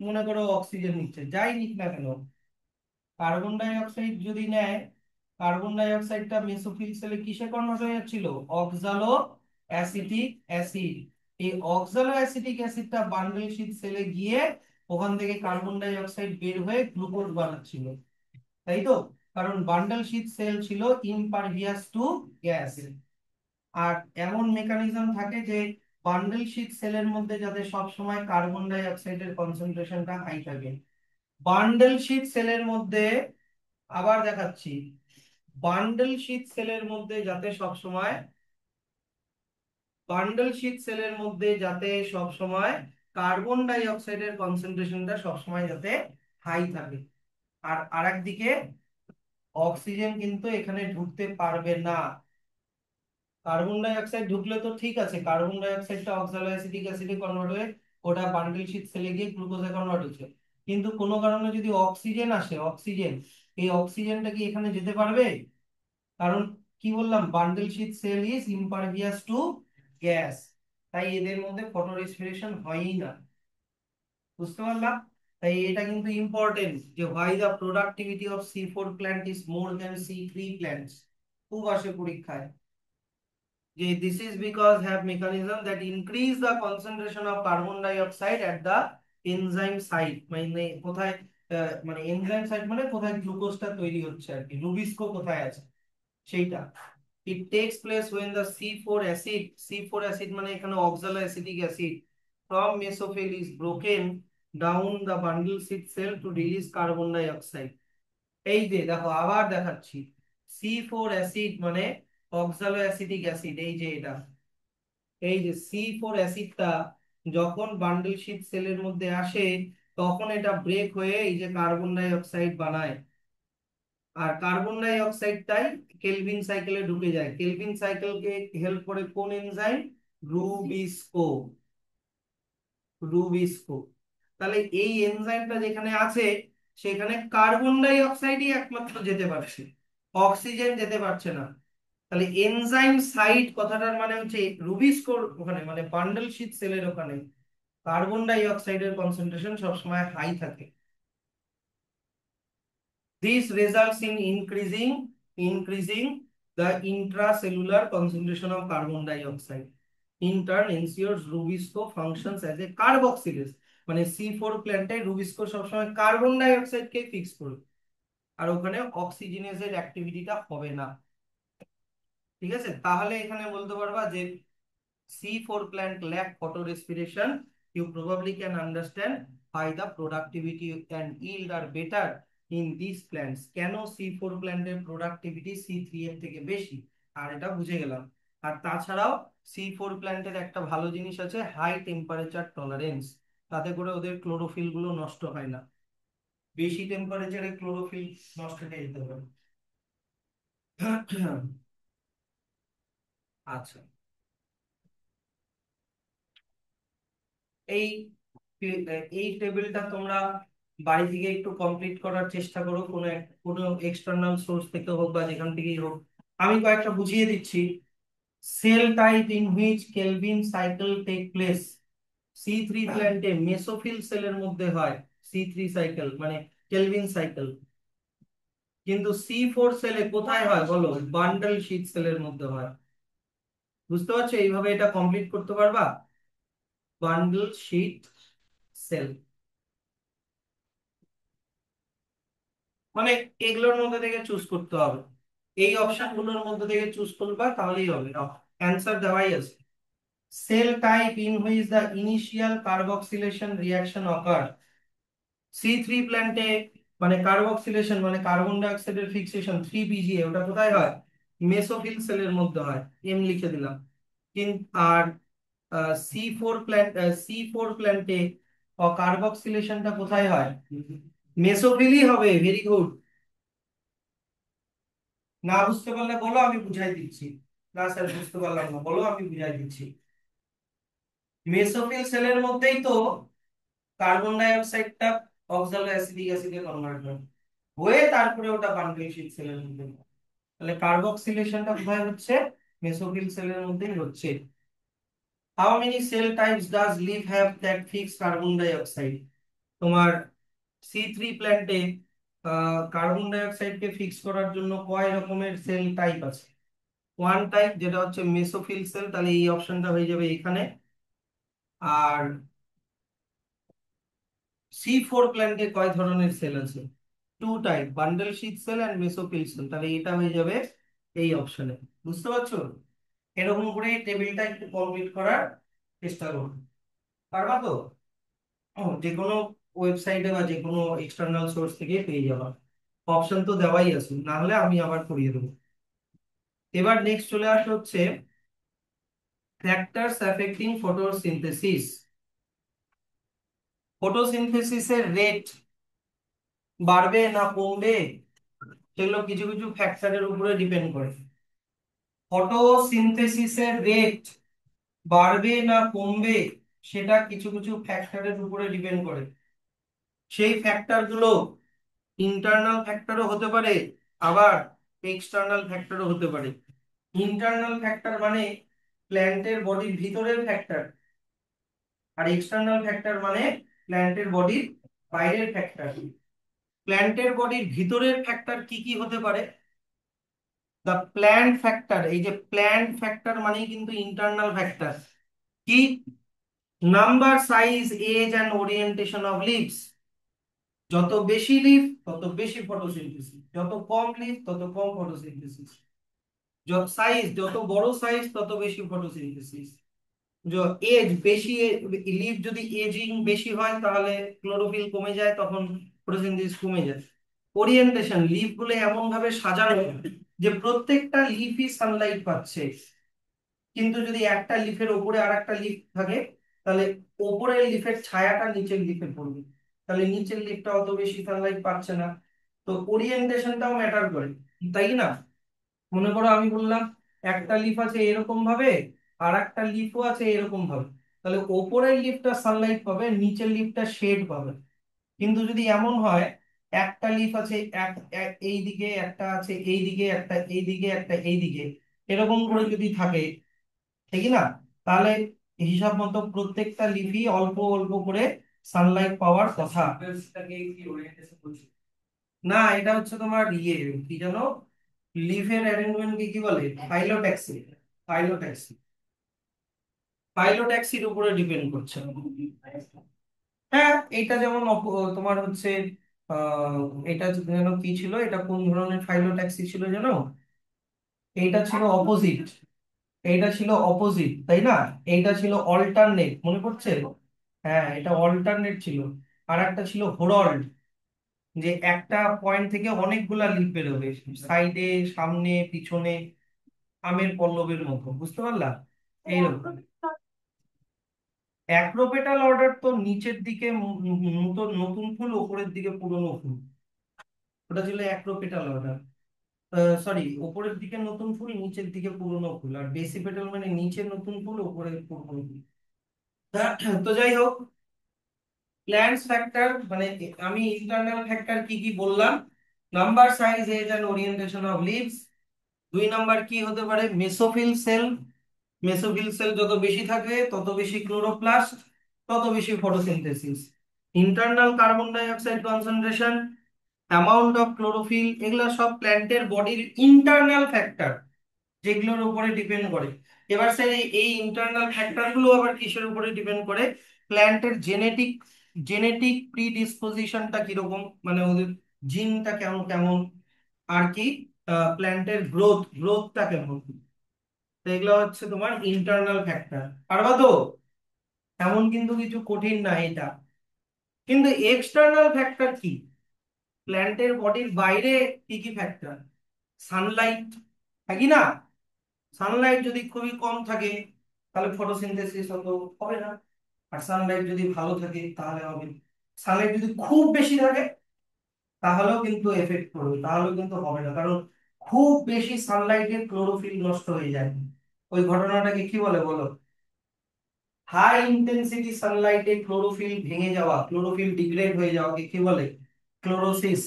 মনে করো অক্সিজেন নিচ্ছে, যাই নিক না কেন, কার্বন ডাই অক্সাইড যদি নেয়, কার্বন ডাই অক্সাইডটা মেসোফিল সেলে কিসে কনভার্ট হয়ে যাচ্ছিল? অক্সালো অ্যাসিটিক অ্যাসিড। এই অক্সালো অ্যাসিটিক অ্যাসিডটা বান্ডেল শীট সেলে গিয়ে ওখান থেকে কার্বন ডাই অক্সাইড বের হয়ে গ্লুকোজ বানাচ্ছিল, তাই তো? কারণ বান্ডেল শীট সেল ছিল ইমপারভিয়াস টু গ্যাস। আর এমন মেকানিজম থাকে যে বান্ডেল শীট সেলের মধ্যে যাতে সব সময় কার্বন ডাই অক্সাইডের কনসেন্ট্রেশনটা হাই থাকে। বান্ডেল শীট সেলের মধ্যে, আবার দেখাচ্ছি, বান্ডেল শীট সেলের মধ্যে যাতে সব সময়, বান্ডেল শীট সেলের মধ্যে যাতে সব সময় কার্বন ডাই অক্সাইডের কনসেন্ট্রেশনটা সব সময় যাতে হাই থাকে। আর আরেকদিকে অক্সিজেন কিন্তু এখানে ঢুকতে পারবে না। কার্বন ডাই অক্সাইড ঢুকলে তো ঠিক আছে, কার্বন ডাই অক্সাইডটা অক্সালো অ্যাসিটিক অ্যাসিডে কনভার্ট হয়ে ওটা বান্ডেল শীট সেলে গিয়ে গ্লুকোজে কনভার্ট হচ্ছে। কিন্তু কোনো কারণে যদি অক্সিজেন আসে, অক্সিজেন, এই অক্সিজেনটা কি এখানে যেতে পারবে? কারণ কি বললাম, bundle sheath cell is impervious to gas, তাই এদের মধ্যে ফটো রেসপিরেশন হয়ই না। বুঝতে পারলাম? তাই এটা কিন্তু ইম্পর্টেন্ট যে why the productivity of C4 plant is more than C3 plants. খুব আসে পরীক্ষায় যে this is because have mechanism that increase the concentration of carbon dioxide at the enzyme site, মানে কোথায় মানে এনজাইম সাইট মানে কোথায় গ্লুকোজটা তৈরি হচ্ছে আর কি, রুবিস্কো কোথায় আছে সেইটা। it takes place when the C4 acid, C4 acid মানে এখানে oxaloacetic acid from mesophyll is broken down the bundle sheet cell to release carbon dioxide। এই যে দেখো আবার দেখাচ্ছি, C4 অ্যাসিড মানে অক্সালো অ্যাসিটিক অ্যাসিড, এই যে এটা, এই যে C4 অ্যাসিডটা যখন বান্ডেল শীট সেলের মধ্যে আসে তখন এটা ব্রেক হয়ে এই যে কার্বন ডাই অক্সাইড বানায়। আর কার্বন ডাই অক্সাইডটাই কেলভিন সাইকেলে ঢুকে যায়। কেলভিন সাইকেলকে হেল্প করে কোন এনজাইম? Rubisco, rubisco. তাহলে এই এনজাইমটা যেখানে আছে সেখানে কার্বন ডাই অক্সাইডই একমাত্র যেতে পারছে, অক্সিজেন যেতে পারছে না। তাহলে এনজাইম সাইট কথাটার মানে হচ্ছে রুবিস্কোর ওখানে, মানে বান্ডেল শীট সেলের ওখানে কার্বন ডাই অক্সাইডের কনসেন্ট্রেশন সবসময় হাই থাকে। This results in increasing the intracellular concentration of carbon dioxide. In turn, ensures Rubisco functions as a carboxylase, মানে C4 প্ল্যান্টে রুবিস্কো সবসময় কার্বন ডাই অক্সাইডকে ফিক্স করবে, আর ওখানে অক্সিজেনেজের অ্যাক্টিভিটিটা হবে না। ঠিক আছে, তাহলে এখানে বলতে পারবা যে C4 plant lack photorespiration. You probably can understand why the productivity and yield are better in these plants. কেন C4 প্ল্যান্টের প্রোডাক্টিভিটি C3 এর থেকে বেশি, আর এটা বুঝে গেলাম। আর তাছাড়াও C4 প্ল্যান্টের একটা ভালো জিনিস আছে, হাই টেম্পারেচার টলারেন্স, তাতে করে ওদের ক্লোরোফিল গুলো নষ্ট হয় না। বেশি টেম্পারেচারে ক্লোরোফিল নষ্ট হয়ে যেতে পারে। আচ্ছা, এই এই টেবিলটা তোমরা বাড়ি থেকে একটু কমপ্লিট করার চেষ্টা করো, কোনো কোনো এক্সটার্নাল সোর্স থেকে হোক বা যেখান থেকেই হোক। আমি কয়েকটা বুঝিয়ে দিচ্ছি। Cell type in which Calvin cycle take place. সি3 প্ল্যান্টে মেসোফিল সেলের মধ্যে হয় সি3 সাইকেল, মানে কেলভিন সাইকেল। কিন্তু সি4 সেলে কোথায় হয় বলো? বান্ডল শীট সেলের মধ্যে হয়। বুঝতে পারছো? এইভাবে এটা কমপ্লিট করতে পারবা। বান্ডল শীট সেল, মানে এগুলোর মধ্যে থেকে চুজ করতে হবে। এই অপশন গুলোর মধ্যে থেকে চুজ করবা, তাহলেই হবে। অ্যান্সার দেওয়াই আছে। Cell type in which the initial carboxylation reaction occur. সি3 প্ল্যান্টে মানে কার্বক্সিলেশন মানে কার্বন ডাই অক্সাইডের ফিক্সেশন 3 পিজিএ, ওটা কোথায় হয়? মেসোফিল সেলের মধ্যে হয়। এম লিখে দিলাম। কিন্তু আর সি4 প্ল্যান্টে কার্বক্সিলেশনটা কোথায় হয়? মেসোফিলই হবে। Very good. না বুঝতে পারলে বলো, আমি বুঝাই দিচ্ছি। না স্যার বুঝতে পারলাম না, বলো আমি বুঝাই দিচ্ছি। মেসোফিল সেলের মধ্যেই তো কার্বন ডাই অক্সাইডটা অক্সালো অ্যাসিডিক অ্যাসিডে কনভার্ট হয়, হয়ে তারপরে ওটা বান্ডল শীট সেলের মধ্যে হয়। তাহলে কার্বক্সিলেশনটা কোথায় হচ্ছে? মেসোফিল সেলের মধ্যেই হচ্ছে। How many cell types does leaf have that fix carbon dioxide? তোমার সি3 প্ল্যান্টে কার্বন ডাই অক্সাইডকে ফিক্স করার জন্য কয় রকমের সেল টাইপ আছে? ওয়ান টাইপ, যেটা হচ্ছে মেসোফিল সেল, তাহলে এই অপশনটা হয়ে যাবে এখানে। আর সি4 প্ল্যান্টে কয় ধরনের সেল আছে? Two type, bundle sheath cell and mesophyll cell, তাহলে এটা হয়ে যাবে এই অপশনে। বুঝতে পারছো? এরকম করে টেবিলটা একটু কমপ্লিট করার চেষ্টা করো। পারবা তো? যে কোনো ওয়েবসাইটে বা যে কোনো এক্সটার্নাল সোর্স থেকে পেয়ে যাবা। অপশন তো দেওয়াই আছে, না হলে আমি আবার করিয়ে দেবো। এবার নেক্সট চলে আসে হচ্ছে ফ্যাক্টরস অ্যাফেক্টিং ফটোসিনথেসিস। ফটোসিনথেসিসের রেট বাড়বে না কমবে, সেগুলো কিছু কিছু ফ্যাক্টরের উপরে ডিপেন্ড করে। ফটোসিনথেসিসের রেট বাড়বে না কমবে, সেটা কিছু কিছু ফ্যাক্টরের উপরে ডিপেন্ড করে। সেই ফ্যাক্টর গুলো ইন্টারনাল ফ্যাক্টরও হতে পারে, আবার এক্সটার্নাল ফ্যাক্টরও হতে পারে। ইন্টারনাল ফ্যাক্টর মানে প্ল্যান্টের বডির ভিতরের ফ্যাক্টর, আর এক্সটার্নাল ফ্যাক্টর মানে প্ল্যান্টের বডির বাইরের ফ্যাক্টর। প্ল্যান্টের বডির ভিতরের ফ্যাক্টর কি কি হতে পারে? দ্য প্ল্যান্ট ফ্যাক্টর, এই যে প্ল্যান্ট ফ্যাক্টর মানেই কিন্তু ইন্টারনাল ফ্যাক্টর। কি? Number, size, age and orientation of leaves. যত বেশি লিফ তত বেশি ফটোসিনথেসিস, যত কম লিফ তত কম ফটোসিনথেসিস। যত সাইজ, যত বড় সাইজ তত বেশি ফটোসিনথেসিস। এজ বেশি, লিফ যদি এজিং বেশি হয় তাহলে ক্লোরোফিল কমে যায়, তখন ফটোসিনথেসিস কমে যায়। ওরিয়েন্টেশন, লিফ গুলো এমন ভাবে সাজানো যে প্রত্যেকটা লিফই সানলাইট পাচ্ছে। কিন্তু যদি একটা লিফের উপরে আর একটা লিফ থাকে, তাহলে উপরের লিফের ছায়াটা নিচের লিফে পড়বে, তাহলে নিচের লিফটা অত বেশি সানলাইট পাচ্ছে না। তো ওরিয়েন্টেশনটাও ম্যাটার করে, তাই না? মনে করো আমি বললাম একটা লিফ আছে এরকম ভাবে, আর একটা লিফও আছে এরকম ভাবে, তাহলে ওপরের লিফটা সানলাইট পাবে, নিচের লিফটা শেড পাবে। কিন্তু যদি এমন হয় একটা লিফ আছে এই দিকে, একটা আছে এই দিকে, একটা এই দিকে, একটা এই দিকে, এরকম করে যদি থাকে, ঠিক না? তাহলে হিসাব মতো প্রত্যেকটা লিফই অল্প অল্প করে সানলাইট পাওয়ার কথা। না, এটা হচ্ছে তোমার কি জানো, লিফের অ্যারেঞ্জমেন্ট কে কি বলে? ফাইলোট্যাক্সি। ফাইলোট্যাক্সি, ফাইলোট্যাক্সির উপরে ডিপেন্ড করছে। হ্যাঁ, এটা যেমন তোমার হচ্ছে আহ এটা যেন কি ছিল, এটা কোন ধরনের ফাইলোট্যাক্সি ছিল যেন? এইটা ছিল অপোজিট। এইটা ছিল অপোজিট, তাই না? এইটা ছিল অল্টারনেট, মনে পড়ছে? হ্যাঁ, এটা অল্টারনেট ছিল। আর একটা ছিল হোরল্ড, যে একটা পয়েন্ট থেকে অনেকগুলা লিফ বেরোবে, সাইডে, সামনে, পিছনে, আমের পল্লবের মতো। বুঝতে পারলা? এইরকম। অ্যাক্রোপেটাল অর্ডার তো নিচের দিকে নতুন নতুন ফুল, উপরের দিকে পুরনো ফুল, ওটা ছিল অ্যাক্রোপেটাল অর্ডার। সরি, উপরের দিকে নতুন ফুল, নিচের দিকে পুরনো ফুল। আর বেসিপেটাল মানে নিচে নতুন ফুল, উপরে পুরনো ফুল। তো যাই হোক, প্ল্যান্টস ফ্যাক্টর মানে আমি ইন্টারনাল ফ্যাক্টর কি কি বললাম? Number, size, age and orientation of leaves. 2 number কি হতে পারে? Mesophyll cell. মেসোফিল সেল যত বেশি থাকবে তত বেশি ক্লোরোপ্লাস্ট, তত বেশি photosynthesis. Internal carbon dioxide concentration, amount of chlorophyll, এগুলা সব প্ল্যান্টের বডির ইন্টারনাল ফ্যাক্টর, যেগুলোর উপরে ডিপেন্ড করে। এবার স্যার এই ইন্টারনাল ফ্যাক্টর গুলো আবার কিসের উপরে ডিপেন্ড করে? প্ল্যান্টের জেনেটিক জেনেটিক প্রিডিসপোজিশনটা কিরকম, মানে ওদের জিনটা কেমন কেমন, আর কি প্ল্যান্টের গ্রোথটা কেমন। তো এগুলো হচ্ছে তোমার ইন্টারনাল ফ্যাক্টর। পারবা তো? এমন কিন্তু কিছু কঠিন না এটা। কিন্তু এক্সটার্নাল ফ্যাক্টর কি? প্ল্যান্টের বডির বাইরে কি কি ফ্যাক্টর? সানলাইট, থাকি না? সানলাইট যদি খুবই কম থাকে তাহলে ফটোসিনথেসিস অত হবে না। আর সানলাইট যদি ভালো থাকে তাহলে হবে। সানলাইট যদি খুব বেশি থাকে তাহলেও কিন্তু এফেক্ট করবে, তাহলেও কিন্তু হবে না, কারণ খুব বেশি সানলাইটে ক্লোরোফিল নষ্ট হয়ে যায়। ওই ঘটনাটাকে কি বলে বলো? হাই ইন্টেন্সিটি সানলাইটে ক্লোরোফিল ভেঙে যাওয়া, ক্লোরোফিল ডিগ্রেড হয়ে যাওয়াকে কি বলে? ক্লোরোসিস।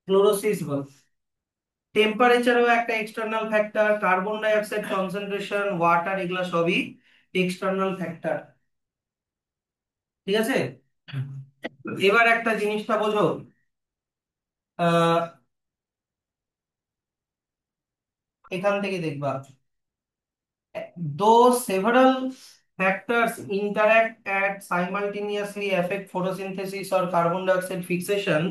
ক্লোরোসিস বলে। টেম্পারেচারও একটা external factor, carbon dioxide concentration, water, এগুলা সবই এক্সটার্নাল ফ্যাক্টর। ঠিক আছে? এবার একটা জিনিসটা বোঝো, আহ এখান থেকে দেখবা, though several factors interact and simultaneously affect photosynthesis or carbon dioxide fixation,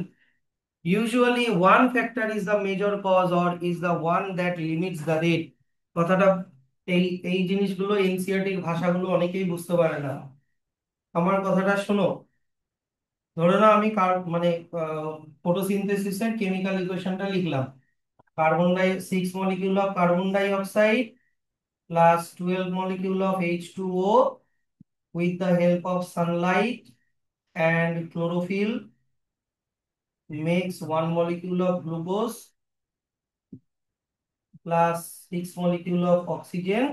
usually one factor is the major cause or is the one that limits the rate। কথাটা, এই এই জিনিসগুলো এনসিইআরটি ভাষাগুলো অনেকেই বুঝতে পারে না। আমার কথাটা শোনো। ধরে নাও আমি মানে ফটোসিনথেসিসের কেমিক্যাল ইকুয়েশনটা লিখলাম। Carbon di 6 molecule of carbon dioxide plus 12 molecule of H2O with the help of sunlight and chlorophyll makes 1 molecule of glucose plus 6 molecule of oxygen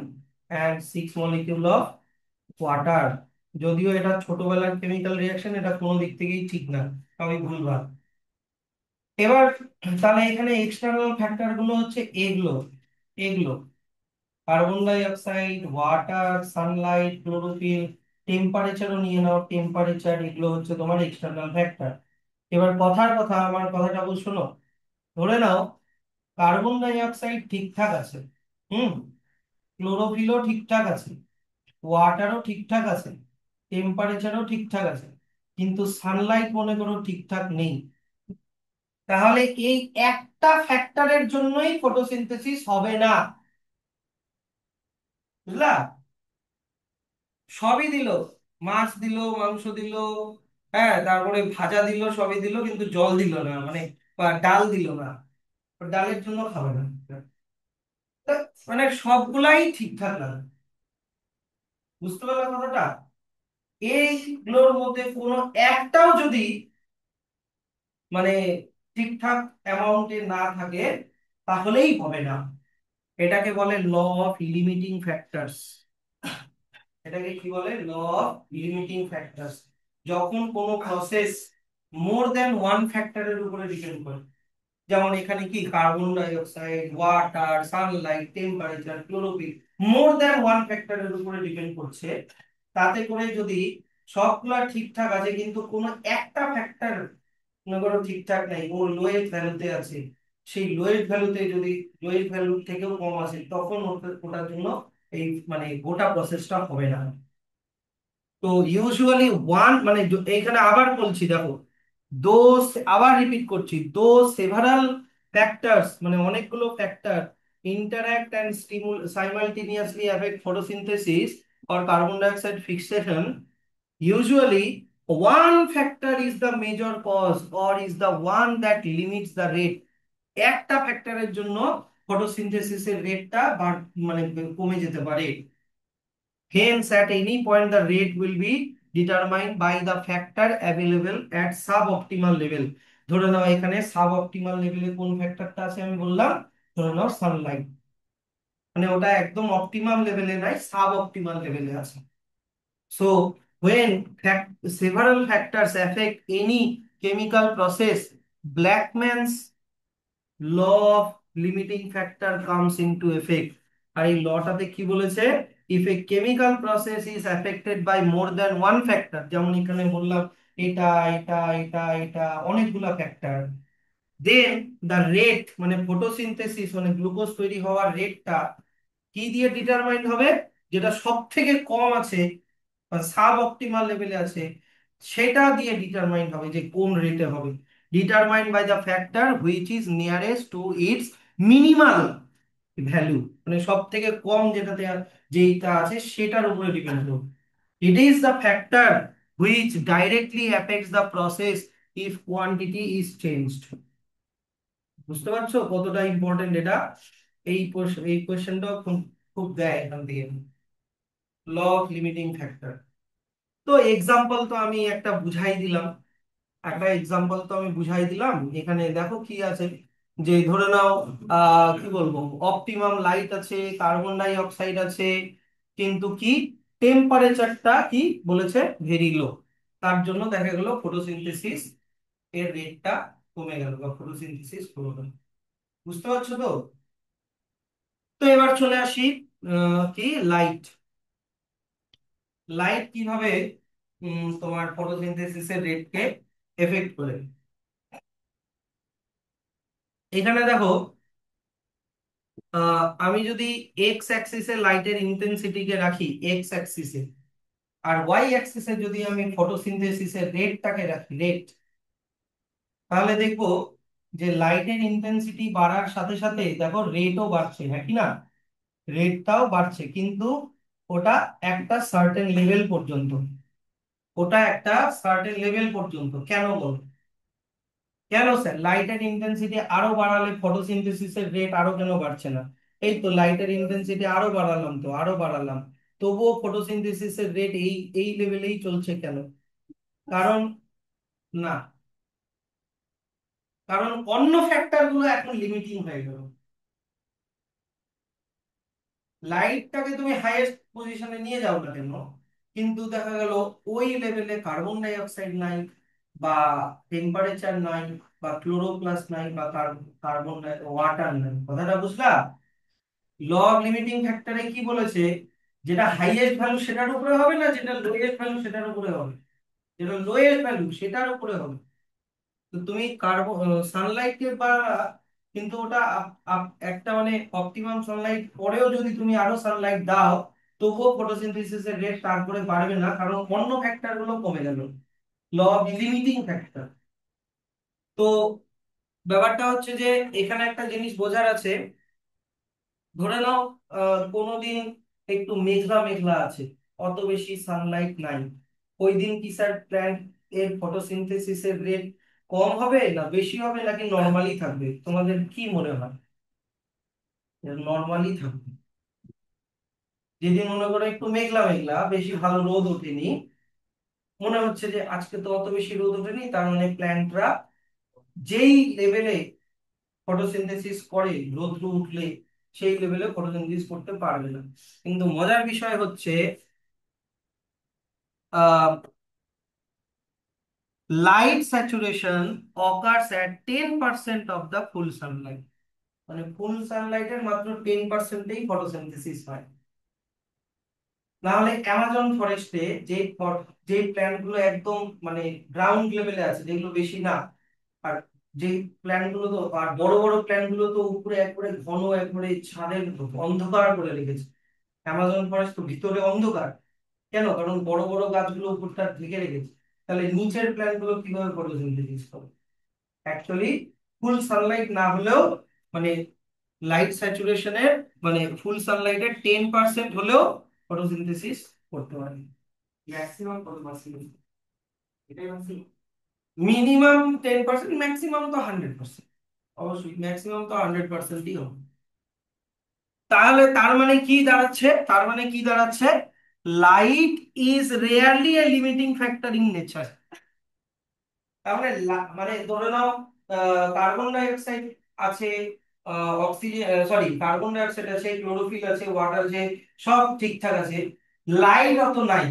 and 6 molecule of water। যদিও এটা ছোটবেলার chemical reaction, এটা কোনো দিক থেকেই ঠিক না, আমি ভুলভাল। এবার তাহলে এখানে এক্সটার্নাল ফ্যাক্টর গুলো হচ্ছে এগুলো এগুলো carbon dioxide, water, Sunlight, chlorophyll. টেম্পারেচারও নিয়ে নাও, টেম্পারেচার, এগুলো হচ্ছে তোমার এক্সটার্নাল ফ্যাক্টর। এবার কথার কথা, আমার কথাটা শোনো। ধরে নাও কার্বন ডাই অক্সাইড ঠিকঠাক আছে, হুম, ক্লোরোফিলও ঠিকঠাক আছে, ওয়াটারও ঠিকঠাক আছে, টেম্পারেচারও ঠিকঠাক আছে, কিন্তু সানলাইট মনে করো ঠিকঠাক নেই। তাহলে এই একটা ফ্যাক্টরের জন্যই ফটোসিনথেসিস হবে না। বুঝলা? সবই দিল, মাছ দিল, মাংস দিল, হ্যাঁ, তারপরে ভাজা দিল, সবই দিল, কিন্তু জল দিল না, মানে বা ডাল দিল না। ডালের জন্য খাবে না। তা মানে সবগুলাই ঠিকঠাক না। বুঝতে পারলে কথাটা? এইগুলোর মধ্যে কোনো একটাও যদি মানে ঠিকঠাক অ্যামাউন্টে না থাকে তাহলেই হবে না। এটাকে বলে ল অফ লিমিটিং ফ্যাক্টরস। এটাকে কি বলে? Law of limiting factors. যখন কোনো প্রসেস মোর দ্যান ওয়ান ফ্যাক্টরের উপরে ডিপেন্ড করে, যেমন এখানে কি carbon dioxide, water, sunlight, temperature, chlorophyll, more than one ফ্যাক্টরের উপরে ডিপেন্ড করছে, তাতে করে যদি সবগুলা ঠিকঠাক আছে কিন্তু কোনো একটা ফ্যাক্টর মনে করো ঠিকঠাক নাই, ও লোয়ের ভ্যালুতে আছে, সেই লোয়ের ভ্যালুতে যদি লোয়ের ভ্যালু থেকেও কম আছে, তখন ওটার জন্য এই মানে গোটা প্রসেসটা হবে না। তো ইউজুয়ালি ওয়ান মানে এইখানে আবার বলছি দেখো, দোজ, আবার রিপিট করছি, দো সেভারাল ফ্যাক্টরস মানে অনেকগুলো factor interact and simultaneously affect photosynthesis or carbon dioxide fixation, usually one factor is the major cause or is the one that limits the rate। একটা ফ্যাক্টরের জন্য ফটোসিনথেসিসের রেটটা মানে কমে যেতে পারে। Hence, at any point, the rate will be determined by the factor available at suboptimal level। ধরে নাও এখানে সাবঅপটিমাল লেভেলে কোন ফ্যাক্টরটা আছে আমি বললাম, ধরে নাও সানলাইট, মানে ওটা একদম অপটিমাম লেভেলে নাই, সাবঅপটিমাল লেভেলে আছে। So when several factors affect any chemical process, Blackman's law of limiting factor comes into effect. আর এই লটাতে কি বলেছে, if a chemical process is affected by more than one factor, যেমন এখানে বললাম এটা এটা এটা এটা অনেকগুলা ফ্যাক্টর, দেন দ্য রেট মানে ফটোসিনথেসিস মানে গ্লুকোজ তৈরি হওয়ার রেটটা কি দিয়ে ডিটারমাইন্ড হবে, যেটা সব থেকে কম আছে বা সাব অপটিমাল লেভেলে আছে, সেটা দিয়ে ডিটারমাইন্ড হবে যে কোন রেটে হবে, determined by the factor which is nearest to its minimal value, মানে সব থেকে কম যেটাতে যেটা আছে সেটার উপরে ডিপেন্ড করবে। It is the factor which directly affects the process if quantity is changed. বুঝতে পারছো কতটা ইম্পর্টেন্ট এটা? এই কোয়েশ্চেনটাও খুব খুব দেয় এখান থেকে, ল অফ লিমিটিং ফ্যাক্টর। তো এক্সাম্পল তো আমি একটা বুঝাই দিলাম, এখানে দেখো কি আছে, যে ধরে নাও কি বলবো, অপটিমাম লাইট আছে, কার্বন ডাই অক্সাইড আছে, কিন্তু কি টেম্পারেচারটা কি বলেছে, ভেরি লো, তার জন্য দেখা গেল ফটোসিনথেসিস এর রেটটা কমে গেল বা ফটোসিনথেসিস হলো না। বুঝতে পারছো তো? তো এবার চলে আসি কি লাইট, লাইট কিভাবে তোমার ফটোসিনথেসিসের রেটকে এফেক্ট করে। এখানে দেখো আমি যদি এক্স অ্যাক্সিসে লাইটের ইন্টেন্সিটিকে রাখি এক্স অ্যাক্সিসে, আর ওয়াই অ্যাক্সিসে যদি আমি ফটোসিনথেসিসের রেটটাকে রাখি রেট, তাহলে দেখবো যে লাইটের ইন্টেন্সিটি বাড়ার সাথে সাথে দেখো রেটও বাড়ছে, হ্যাঁ কি না, রেটটাও বাড়ছে, কিন্তু ওটা একটা সার্টেন লেভেল পর্যন্ত, কেন বল, কেন স্যার লাইটের ইন্টেন্সিটি আরো বাড়ালে ফটোসিনথেসিসের রেট আরো কেন বাড়ছে না? এই তো লাইটের ইন্টেন্সিটি আরো বাড়ালাম, তবুও ফটোসিনথেসিসের রেট এই এই লেভেলেই চলছে কেন? কারণ না, কারণ অন্য ফ্যাক্টর গুলো এখন লিমিটিং হয়ে গেল। লাইটটাকে তুমি হাইয়েস্ট পজিশনে নিয়ে যাও না কেন, কিন্তু দেখা গেল ওই লেভেলে কার্বন ডাই অক্সাইড নাই, বা টেম্পারেচার নাই, বা ক্লোরোপ্লাস্ট নাই, বা কার্বন ডাই ওয়াটার নাই। কথাটা বুঝলা? ল অফ লিমিটিং ফ্যাক্টরে কি বলেছে, যেটা হাইয়েস্ট ভ্যালু সেটার উপরে হবে না, যেটা লোয়েস্ট ভ্যালু সেটার উপরে হবে, যেটা লোয়েস্ট ভ্যালু সেটার উপরে হবে। তো তুমি কার্বন সানলাইটকে বা, কিন্তু ওটা একটা মানে অপটিমাম সানলাইট পরেও যদি তুমি আরো সানলাইট দাও, তবুও ফটোসিনথেসিসের রেট তারপরে বাড়বে না, কারণ অন্য ফ্যাক্টর গুলো কমে গেল, ল অফ লিমিটিং ফ্যাক্টর। তো ব্যাপারটা হচ্ছে যে এখানে একটা জিনিস বোঝার আছে, ধরে নাও কোনোদিন একটু মেঘলা মেঘলা আছে, অত বেশি সানলাইট নাই, ওই দিন কি স্যার প্ল্যান্ট এর ফটোসিনথেসিসের রেট কম হবে না বেশি হবে, নাকি নর্মালি থাকবে? তোমাদের কি মনে হয়? নর্মালি থাকবে। যেদিন মনে করো একটু মেঘলা মেঘলা, বেশি ভালো রোদ ওঠেনি, মনে হচ্ছে যে আজকে তো অত বেশি রোদ ওঠেনি, তার মানে প্ল্যান্টরা যেই লেভেলে ফটোসিনথেসিস করে রোদ্র উঠলে, সেই লেভেলে ফটোসিনথেসিস করতে পারবে না। কিন্তু মজার বিষয় হচ্ছে light saturation occurs at 10% of the full Sunlight, মানে ফুল সানলাইটের মাত্র 10%এই ফটোসিনথেসিস হয়। নাহলে অ্যামাজন ফরেস্টে যে প্ল্যান্ট গুলো একদম মানে গ্রাউন্ড লেভেলে আছে, যেগুলো বেশি না, আর যে প্ল্যান্ট গুলো তো, আর বড় বড় প্ল্যান্ট গুলো তো উপরে একবারে ঘন, একবারে ছাদের অন্ধকার করে রেখেছে। অ্যামাজন ফরেস্ট তো ভিতরে অন্ধকার, কেন? কারণ বড় বড় গাছগুলো উপরটা ঢেকে রেখেছে। তাহলে নিচের প্ল্যান্ট গুলো কিভাবে ফটোসিনথেসিস করে? অ্যাকচুয়ালি ফুল সানলাইট না হলেও, মানে লাইট স্যাচুরেশনের, মানে ফুল সানলাইটের 10% হলেও ফটোসিনথেসিস করতে পারে। ম্যাক্সিমাম কত পার্সেন্ট? এটাই ম্যাক্সিমাম। মিনিমাম 10%, ম্যাক্সিমাম তো 100%। অবশ্যই ম্যাক্সিমাম তো 100%ই হবে। তাহলে তার মানে কি দাঁড়াচ্ছে, light is rarely A limiting factor in nature. তাহলে মানে ধরে নাও কার্বন ডাই অক্সাইড আছে, oxygen, sorry carbon die oxide আছে, ক্লোরোফিল আছে, ওয়াটার আছে, সব ঠিকঠাক আছে, লাইট অত নাই।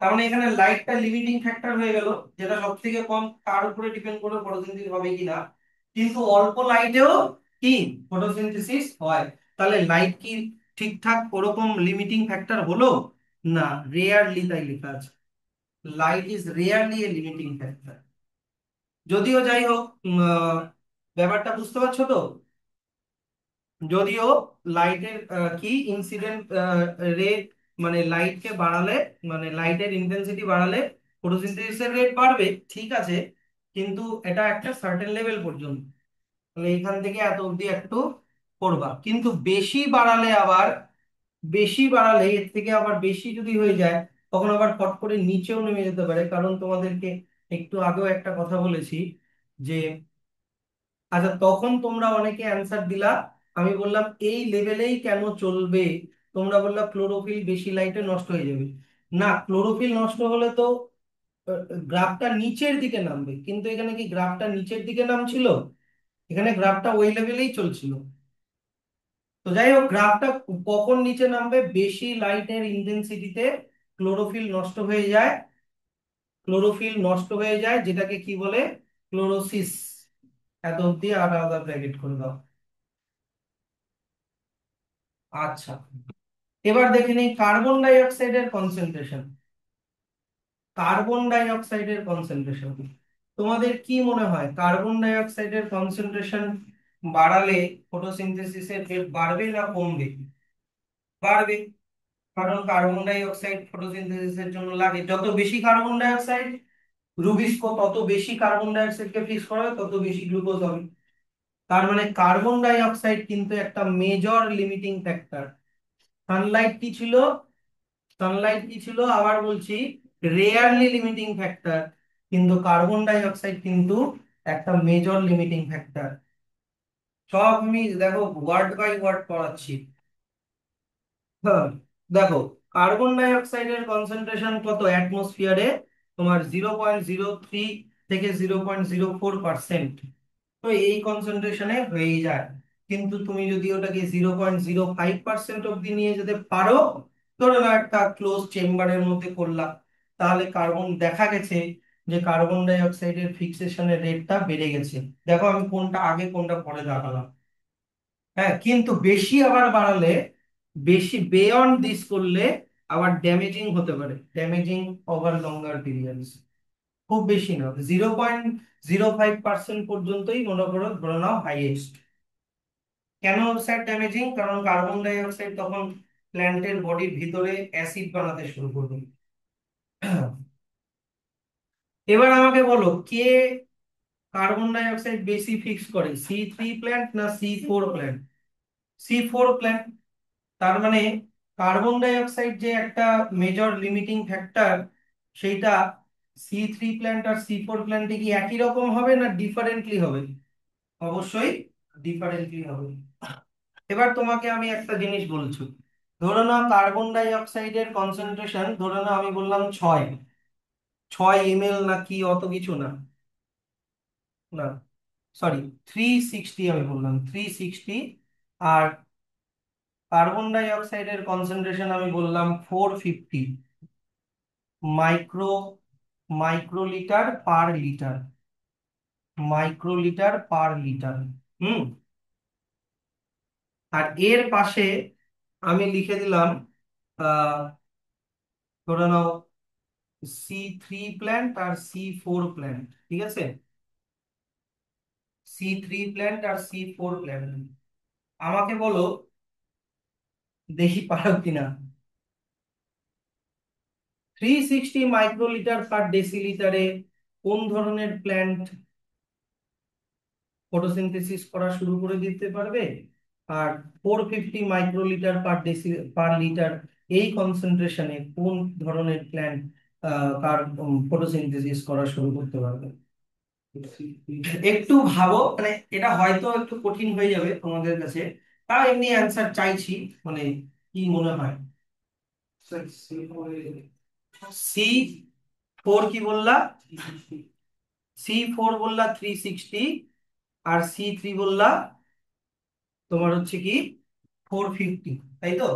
তার মানে এখানে লাইটটা লিমিটিং ফ্যাক্টর হয়ে গেল, যেটা সব থেকে কম, তার উপরে ডিপেন্ড করে ফটোসিনথেসিস হবে কিনা। কিন্তু অল্প লাইটেও কি ফটোসিনথেসিস হয়। তাহলে লাইট কি ঠিকঠাক ওরকম লিমিটিং ফ্যাক্টর হলো? না, রেয়ারলি তাই লেখা আছে, light is rarely A limiting factor. যদিও যাই হোক, ব্যাপারটা বুঝতে পারছো তো? যদিও লাইটের কি ইনসিডেন্ট রেট, মানে লাইটকে বাড়ালে, মানে লাইটের ইন্টেন্সিটি বাড়ালে ফটোসিনথেসিসের রেট বাড়বে, ঠিক আছে, কিন্তু এটা একটা সার্টেন লেভেল পর্যন্ত। তাহলে এখান থেকে এত অবধি একটু করবা, কিন্তু বেশি বাড়ালে এর থেকে আবার বেশি যদি হয়ে যায়, তখন আবার ফট করে নিচেও নেমে যেতে পারে। কারণ তোমাদেরকে একটু আগেও একটা কথা বলেছি যে, আচ্ছা তখন তোমরা অনেকে অ্যান্সার দিলা, আমি বললাম এই লেভেলেই কেন চলবে, তোমরা বললা ক্লোরোফিল বেশি লাইটে নষ্ট হয়ে যাবে। না, ক্লোরোফিল নষ্ট হলে তো গ্রাফটা নিচের দিকে নামবে, কিন্তু এখানে কি গ্রাফটা নিচের দিকে নামছিল? এখানে গ্রাফটা ওই লেভেলেই চলছিল। তো যাই হোক, গ্রাফটা কখন নিচে নামবে? বেশি লাইটের ইন্টেন্সিটিতে ক্লোরোফিল নষ্ট হয়ে যায়, ক্লোরোফিল নষ্ট হয়ে যায়, যেটাকে কি বলে? ক্লোরোসিস। এত অব্দি আলাদা ব্র্যাকেট করে দাও। আচ্ছা, এবার দেখে নিই কার্বন ডাই অক্সাইডের কনসেন্ট্রেশন। কার্বন ডাই অক্সাইডের কনসেন্ট্রেশন তোমাদের কি মনে হয়, কার্বন ডাই অক্সাইডের কনসেন্ট্রেশন বাড়ালে ফটোসিনথেসিসের রেট বাড়বে না কমবে? বাড়বে, কারণ কার্বন ডাই অক্সাইড ফটোসিনথেসিসের জন্য লাগে। যত বেশি কার্বন ডাই অক্সাইড, রুবিস্কো তত বেশি কার্বন ডাই অক্সাইডকে ফিক্স করা হয়, তত বেশি গ্লুকোজ হবে। তার মানে কার্বন ডাই অক্সাইড কিন্তু একটা মেজর লিমিটিং ফ্যাক্টর। সানলাইট কি ছিল? সানলাইট কি ছিল আবার বলছি, রেয়ারলি লিমিটিং ফ্যাক্টর। কিন্তু কার্বন ডাই অক্সাইড কিন্তু একটা মেজর লিমিটিং ফ্যাক্টর। সব আমি দেখো ওয়ার্ড বাই ওয়ার্ড পড়াচ্ছি। হ্যাঁ, দেখো, কার্বন ডাই অক্সাইডের কনসেন্ট্রেশন কত অ্যাটমসফিয়ারে? তোমার 0.03 থেকে 0.04%। তো এই কনসেন্ট্রেশনে হয়ে যায়। কিন্তু তুমি যদি ওটাকে 0.05% অব্দি নিয়ে যেতে পারো, ধরো না একটা ক্লোজ চেম্বারের মধ্যে করলাম, তাহলে কার্বন দেখা গেছে যে কার্বন ডাই অক্সাইডের ফিক্সেশনের রেটটা বেড়ে গেছে। দেখো আমি কোনটা আগে কোনটা পরে দেখালাম। হ্যাঁ, কিন্তু বেশি আবার বাড়ালে, বেশি বেয়ন্ড দিস করলে আবার ড্যামেজিং হতে পারে, ড্যামেজিং ওভার লঙ্গার পিরিয়ডস। খুব বেশি না, 0.05% পর্যন্তই মনে করো ধরে নাও হাইয়েস্ট। কেন স্যার ড্যামেজিং? কারণ কার্বন ডাই অক্সাইড তখন প্ল্যান্টের বডির ভিতরে অ্যাসিড বানাতে শুরু করবে। এবার আমাকে বলো, কে কার্বন ডাই অক্সাইড বেশি ফিক্স করে, C3 প্ল্যান্ট না C4 প্ল্যান্ট? C4 plant. তার মানে কার্বন ডাই অক্সাইড যে একটা মেজর লিমিটিং ফ্যাক্টর, সেইটা C3 প্ল্যান্ট আর C4 প্ল্যান্টে কি একই রকম হবে না ডিফারেন্টলি হবে? অবশ্যই ডিফারেন্টলি হবে। এবার তোমাকে আমি একটা জিনিস বলছি, ধরে নাও কার্বন ডাই অক্সাইডের কনসেন্ট্রেশন, ধরে নাও আমি বললাম 6, 6 ml না কি, অত কিছু না, না সরি, 360 আমি বললাম 360। আর কার্বন ডাই অক্সাইডের কনসেন্ট্রেশন আমি বললাম 450 micro microlitre per litre, microlitre per litre. হুম। আর এর পাশে আমি লিখে দিলাম, আহ ধরে নাও C3 প্ল্যান্ট আর C4 প্ল্যান্ট, ঠিক আছে? C3 প্ল্যান্ট আর C4 প্ল্যান্ট। আমাকে বলো, দেখি পারো কিনা। 360 মাইক্রোলিটার পার ডেসিলিটারে কোন ধরনের প্ল্যান্ট ফটোসিনথেসিস করা শুরু করে দিতে পারবে? আর 450 মাইক্রোলিটার পার লিটার এই কনসেন্ট্রেশনে কোন ধরনের প্ল্যান্ট তার ফটোসিনথেসিস করা শুরু করতে পারবে? একটু ভাবো, মানে এটা হয়তো একটু কঠিন হয়ে যাবে তোমাদের কাছে, তাও এমনি অ্যান্সার চাইছি, মানে কি মনে হয়? C4 কি বললা? C4 বললা 360, আর C3 বললা তোমার হচ্ছে কি 450, তাই তো?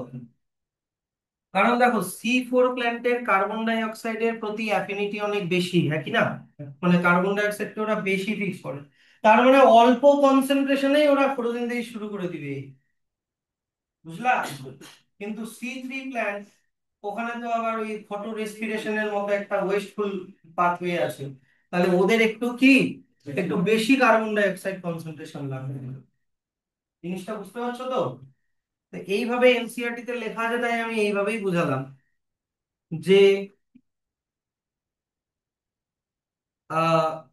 কারণ দেখো C4 প্ল্যান্টের কার্বন ডাই অক্সাইডের প্রতি অ্যাফিনিটি অনেক বেশি, হ্যাঁ কি না? মানে কার্বন ডাই অক্সাইডকে ওরা বেশি ফিক্স করে। তার মানে অল্প কনসেন্ট্রেশনেই ওরা ফটোসিনথেসিস শুরু করে দিবে, বুঝলা? কিন্তু C3 প্ল্যান্ট, ওখানে তো আবার ওই ফটো রেসপিরেশনের মতো একটা ওয়েস্টফুল পাথওয়ে আছে, তাহলে ওদের একটু কি, একটু বেশি কার্বন ডাই অক্সাইড কনসেন্ট্রেশন লাগবে। জিনিসটা বুঝতে পারছো তো? তো এইভাবে এনসিইআরটি তে লেখা আছে, তাই আমি এইভাবেই বুঝালাম যে আহ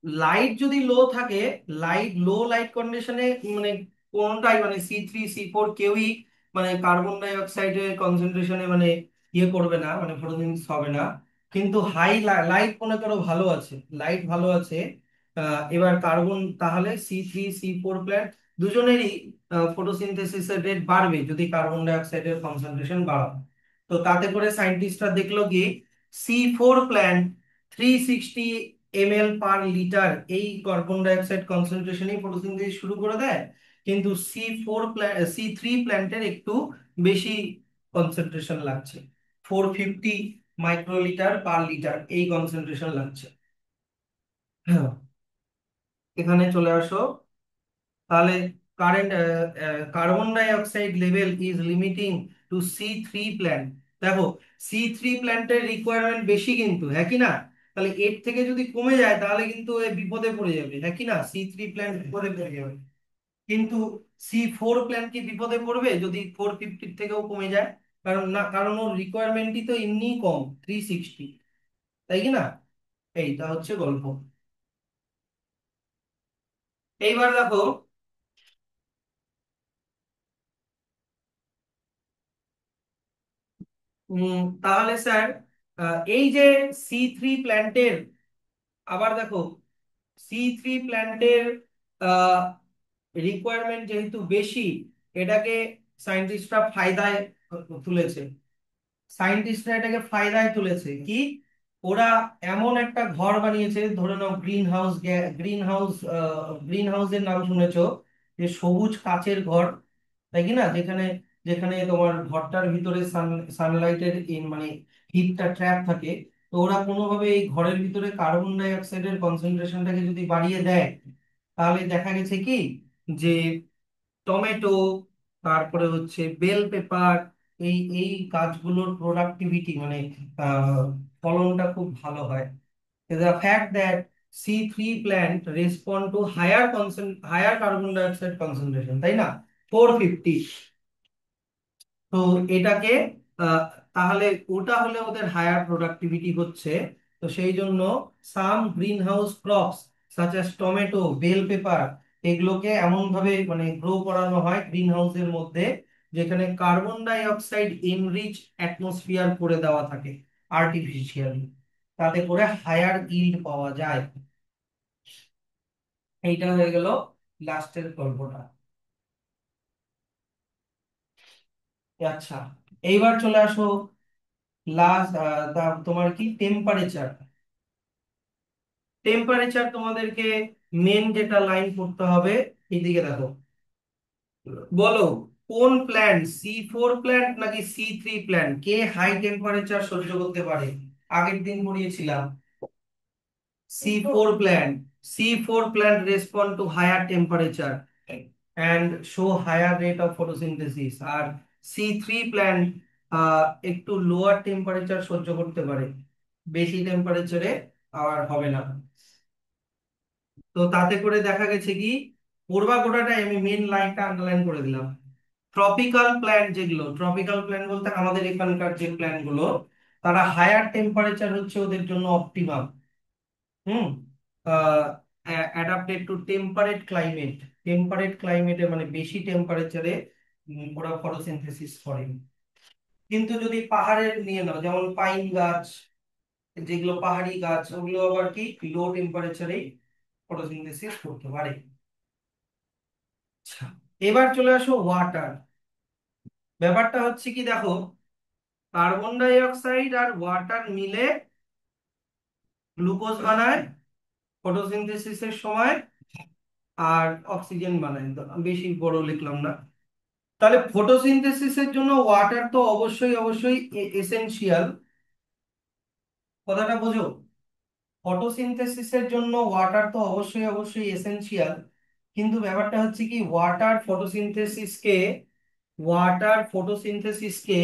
লাইট যদি লো থাকে, লাইট কন্ডিশনে মানে কোনটাই মানে C3 C4 কেউই মানে কার্বন ডাই অক্সাইডের কনসেন্ট্রেশনে মানে ইয়ে করবে না, মানে ফটোসিনথেসিস হবে না। কিন্তু হাই লাইট মনে করো ভালো আছে, লাইট ভালো আছে, এবার কার্বন তাহলে C3 C4 প্ল্যান্ট দুজনেরই ফটোসিনথেসিসের রেট বাড়বে যদি কার্বন ডাই অক্সাইডের কনসেন্ট্রেশন বাড়ায়। তো তাতে করে সায়েন্টিস্টরা দেখলো কি, C4 প্ল্যান্ট 360 ml/লিটার এই কার্বন ডাই অক্সাইড কনসেন্ট্রেশনই ফটোসিনথেসিস শুরু করে দেয়, কিন্তু C3 প্ল্যান্টের একটু বেশি কনসেন্ট্রেশন লাগছে, 450 মাইক্রোলিটার/লিটার এই কনসেন্ট্রেশন লাগছে। হ্যাঁ, এখানে চলে আসো। তাহলে current carbon dioxide level is limiting to C3 plant. দেখো, C3 প্ল্যান্টের রিকোয়ারমেন্ট বেশি কিন্তু, হ্যাঁ কি না? তাহলে এর থেকে যদি কমে যায় তাহলে কিন্তু এ বিপদে পড়ে যাবে, হ্যাঁ কি না? C3 প্ল্যান্ট বিপদে পড়ে যাবে। কিন্তু C4 প্ল্যান্ট কি বিপদে পড়বে যদি 450 থেকেও কমে যায়? কারণ না, কারণ ওর রিকোয়ারমেন্টই তো এমনি কম, 360, তাই কি না? এইটা হচ্ছে গল্প। এইবার দেখো, তাহলে স্যার এই যে C3 প্ল্যান্টের, আবার দেখো C3 প্ল্যান্টের রিকোয়ারমেন্ট যেহেতু বেশি, এটাকে সায়েন্টিস্টরা ফায়দায় তুলেছে। সায়েন্টিস্টরা এটাকে ফায়দায় তুলেছে কি, ওরা এমন একটা ঘর বানিয়েছে, ধরে নাও গ্রিন হাউস, গ্রিন হাউস, গ্রিন হাউসের নাম শুনেছো, যে সবুজ কাচের ঘর, তাই কি না? যেখানে যেখানে তোমার ঘরটার ভিতরে সানলাইটের মানে হিটটা ট্র্যাপ থাকে। তো ওরা কোনোভাবে এই ঘরের ভিতরে কার্বন ডাই অক্সাইডের কনসেন্ট্রেশনটাকে যদি বাড়িয়ে দেয়, তাহলে দেখা গেছে কি যে টমেটো, তারপরে হচ্ছে বেল পেপার, এই এই গাছগুলোর প্রোডাক্টিভিটি মানে আহ, ফলনটা খুব ভালো হয়। The fact that C3 plant respond to higher carbon dioxide concentration, তাই না? 450। তো এটাকে আহ, তাহলে ওটা হলে ওদের হায়ার প্রোডাক্টিভিটি হচ্ছে। তো সেই জন্য some greenhouse crops such as tomato, bell pepper, এগুলোকে এমন ভাবে মানে গ্রো করানো হয় গ্রিন হাউসের মধ্যে, যেখানে carbon die oxide enrich atmosphere করে দেওয়া থাকে আর্টিফিশিয়ালি, তাতে করে হায়ার ইল্ড পাওয়া যায়। এইটা হয়ে গেল লাস্টের গল্পটা। আচ্ছা, এইবার চলে আসো লাস্ট, তোমার কি টেম্পারেচার। টেম্পারেচার তোমাদেরকে মেন যেটা লাইন পড়তে হবে, এইদিকে দেখো, বলো কোন প্ল্যান্ট, C4 প্ল্যান্ট নাকি C3 প্ল্যান্ট, কে হাই টেম্পারেচার সহ্য করতে পারে? আগের দিন পড়িয়েছিলাম C4 plant. C4 plant respond to higher temperature and show higher rate of photosynthesis. আর C3 plant একটু লোয়ার টেম্পারেচার সহ্য করতে পারে, বেশি টেম্পারেচারে আর হবে না। তো তাতে করে দেখা গেছে কি, পূর্বা গোটাটাই আমি মেন লাইনটা আন্ডারলাইন করে দিলাম। ট্রপিক্যাল প্ল্যান্ট যেগুলো, ট্রপিক্যাল প্ল্যান্ট বলতে আমাদের এখানকার যে প্ল্যান্ট গুলো, তারা হায়ার টেম্পারেচার হচ্ছে ওদের জন্য অপটিমাম। হুম, adapted to temperate climate, temperate ক্লাইমেটে মানে বেশি টেম্পারেচারে ওরা ফটোসিনথেসিস করে। কিন্তু যদি পাহাড়ের নিয়ে নাও, যেমন পাইন গাছ, যেগুলো পাহাড়ি গাছ, ওগুলো আবার কি লো টেম্পারেচারেই ফটোসিনথেসিস করতে পারে। আচ্ছা, এবার চলে আসো ওয়াটার। ব্যাপারটা হচ্ছে কি দেখো, কার্বন ডাই অক্সাইড আর ওয়াটার মিলে গ্লুকোজ বানায় ফটোসিনথেসিসের সময়, আর অক্সিজেন বানায়। তো বেশি বড় লিখলাম না। তাহলে ফটোসিনথেসিসের জন্য ওয়াটার তো অবশ্যই অবশ্যই এসেনশিয়াল, কথাটা বোঝো? ফটোসিনথেসিসের জন্য ওয়াটার তো অবশ্যই অবশ্যই এসেনশিয়াল, কিন্তু ব্যাপারটা হচ্ছে কি, ওয়াটার ফটোসিনথেসিসকে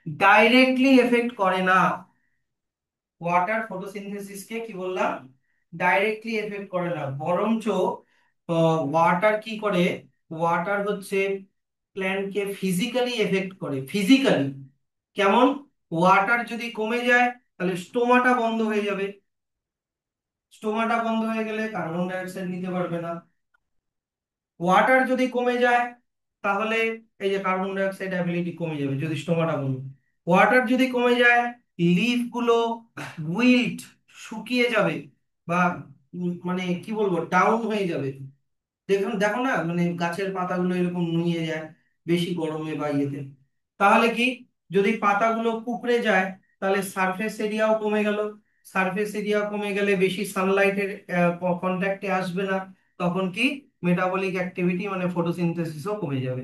ডাইরেক্টলি এফেক্ট করে না। ওয়াটার ফটোসিনথেসিসকে কি বললাম, ডাইরেক্টলি এফেক্ট করে না, বরঞ্চ ওয়াটার কি করে, ওয়াটার হচ্ছে প্ল্যান্টকে ফিজিক্যালি এফেক্ট করে, ফিজিক্যালি। কেমন? ওয়াটার যদি কমে যায় তাহলে স্টোমাটা বন্ধ হয়ে যাবে, স্টোমাটা বন্ধ হয়ে গেলে কার্বন ডাই অক্সাইড নিতে পারবে না। ওয়াটার যদি কমে যায় তাহলে এই যে কার্বন ডাই অক্সাইড অ্যাবিলিটি কমে যাবে যদি স্টোমাটা বন্ধ। ওয়াটার যদি কমে যায়, লিফ গুলো উইল্ট, শুকিয়ে যাবে, বা মানে কি বলবো, ডাউন হয়ে যাবে। দেখুন, দেখো না, মানে গাছের পাতাগুলো এরকম নুয়ে যায় বেশি গরমে বা ইয়েতে। তাহলে কি, যদি পাতাগুলো কুঁকড়ে যায় তাহলে সারফেস এরিয়াও কমে গেল। সারফেস এরিয়া কমে গেলে বেশি সানলাইটের কন্ট্যাক্টে আসবে না। তখন কি, মেটাবলিক অ্যাক্টিভিটি মানে ফটোসিনথেসিসও কমে যাবে।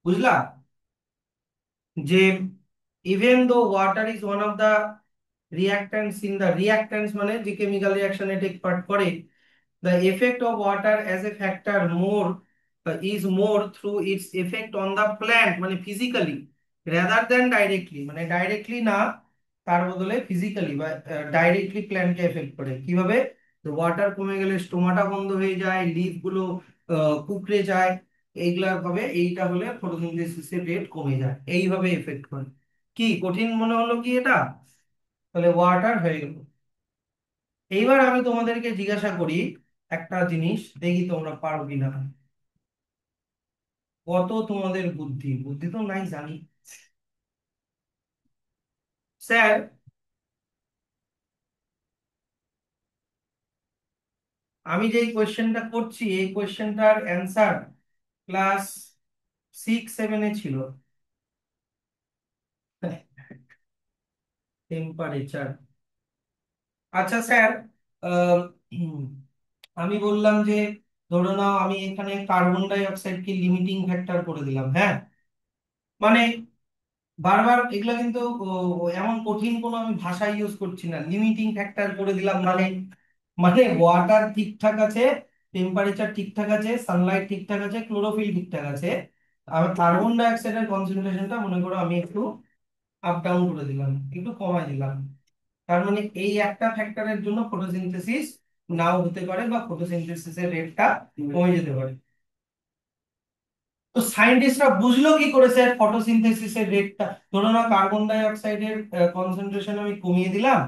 বুঝলা যে even though water is one of the reactants in the, reactants মানে যে কেমিক্যাল রিয়াকশনে টেক পার্ট করে, the effect of water as a factor more is more through its effect on the plant মানে physically rather than directly, মানে directly না, তার বদলে physically বা directly প্ল্যান্টকে এফেক্ট করে। কিভাবে? ওয়াটার কমে গেলে স্টোমাটা বন্ধ হয়ে যায়, লিফ গুলো কুকড়ে যায়, এইগুলা ভাবে, এইটা হলে ফটোসিনথেসিসের রেট কমে যায়, এইভাবে এফেক্ট করে। কি কঠিন মনে হলো কি এটা? তাহলে ওয়াটার হয়ে গেল। এইবার আমি তোমাদেরকে জিজ্ঞাসা করি একটা জিনিস, দেখি তোমরা পারো কিনা। কত তোমাদের বুদ্ধি, বুদ্ধি তো নাই জানি। স্যার, আমি যে কোয়েশ্চেনটা করছি এই কোয়েশ্চেনটার অ্যান্সার ক্লাস 6-7-এ ছিল। টেম্পারেচার। আচ্ছা স্যার, আহ, উম, আমি বললাম যে ধরে নাও আমি এখানে কার্বন ডাই অক্সাইডকে লিমিটিং ফ্যাক্টর করে দিলাম, হ্যাঁ, মানে বারবার এগুলো কিন্তু এমন কঠিন কোনো আমি ভাষা ইউজ করছি না, লিমিটিং ফ্যাক্টর করে দিলাম মানে, মানে ওয়াটার ঠিকঠাক আছে, টেম্পারেচার ঠিকঠাক আছে, সানলাইট ঠিকঠাক আছে, ক্লোরোফিল ঠিকঠাক আছে, আর কার্বন ডাই অক্সাইডের কনসেন্ট্রেশনটা মনে করো আমি একটু আপ ডাউন করে দিলাম, একটু কমাই দিলাম। তার মানে এই একটা ফ্যাক্টরের জন্য ফটোসিনথেসিস নাও হতে পারে বা ফটোসিনথেসিসের রেটটা কমে যেতে পারে। তো সায়েন্টিস্টরা বুঝলো কি করে স্যার ফটোসিনথেসিসের রেটটা, ধরো না কার্বন ডাই অক্সাইডের কনসেন্ট্রেশন আমি কমিয়ে দিলাম,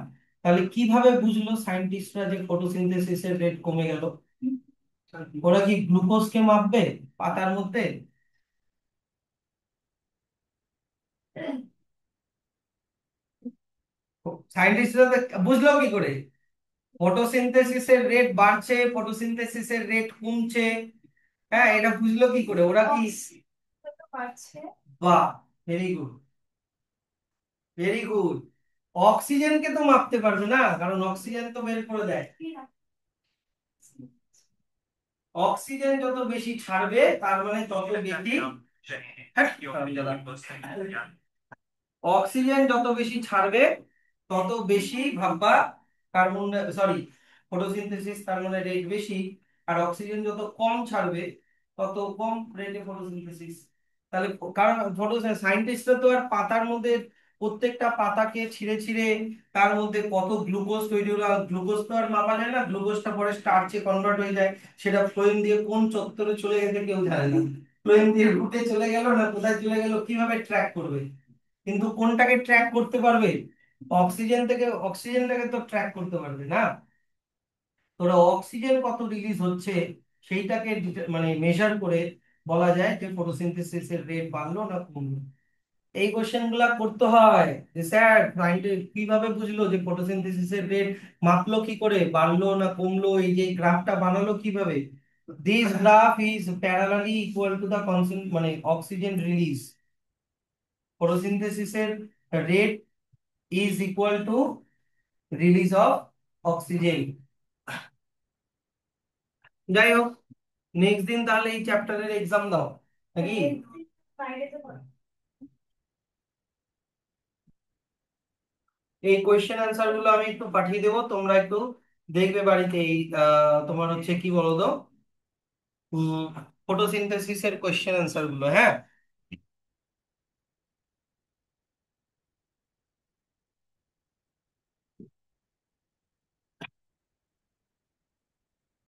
তাহলে কিভাবে বুঝলো সায়েন্টিস্টরা যে ফটোসিনথেসিসের রেট কমে গেল? ওরা কি গ্লুকোজকে মাপবে পাতার মধ্যে? সায়েন্টিস্টরা বুঝলো কি করে ফটোসিনথেসিসের রেট বাড়ছে, ফটোসিনথেসিসের রেট কমছে? হ্যাঁ, এটা বুঝলো কি করে ওরা? কি বাহ, ভেরি গুড, ভেরি গুড। অক্সিজেনকে তো মাপতে পারবে না, কারণ অক্সিজেন তো বের করে দেয়। অক্সিজেন যত বেশি ছাড়বে তার মানে তত বেশি, হ্যাঁ, অক্সিজেন যত বেশি ছাড়বে তত বেশি ভাববা কার্বন, সরি, ফটোসিনথেসিস তার মানে রেট বেশি। আর অক্সিজেন যত কম ছাড়বে তত কম রেটে ফটোসিনথেসিস। তাহলে কারণ ফটো সায়েন্টিস্টরা তো আর পাতার মধ্যে প্রত্যেকটা পাতাকে ছিঁড়ে ছিঁড়ে তার মধ্যে কত গ্লুকোজ তৈরি হলো, গ্লুকোজ তো আর মাপা যায় না, গ্লুকোজটা পরে স্টার্চে কনভার্ট হয়ে যায়, সেটা ফ্লোয়েম দিয়ে কোন চত্বরে চলে গেছে কেউ জানে না, ফ্লোয়েম দিয়ে রুটে চলে গেল না কোথায় চলে গেল কিভাবে ট্র্যাক করবে? কিন্তু কোনটাকে ট্র্যাক করতে পারবে? অক্সিজেনটাকে তো ট্র্যাক করতে পারবে না। তোরা অক্সিজেন কত রিলিজ হচ্ছে সেইটাকে মানে মেজার করে বলা যায় যে ফটোসিনথেসিসের রেট বাড়লো না কমলো। এই কোশ্চেন গুলা করতে হয় যে স্যার ক্লায়েন্ট কিভাবে বুঝলো যে ফটোসিনথেসিসের রেট মাপলো কি করে, বাড়লো না কমলো, এই যে গ্রাফটা বানালো কিভাবে? This graph is parallelly equal to the মানে অক্সিজেন রিলিজ, ফটোসিনথেসিসের rate is equal to release of oxygen. যাই হোক, নেক্সট দিন তাহলে এই চ্যাপ্টারের এক্সাম দাও নাকি? এই কোয়েশ্চেন অ্যান্সার গুলো আমি একটু পাঠিয়ে দেবো, তোমরা একটু দেখবে বাড়িতে। এই তোমার হচ্ছে কি বলো তো, ফটোসিনথেসিসের কোয়েশ্চেন অ্যান্সার গুলো, হ্যাঁ।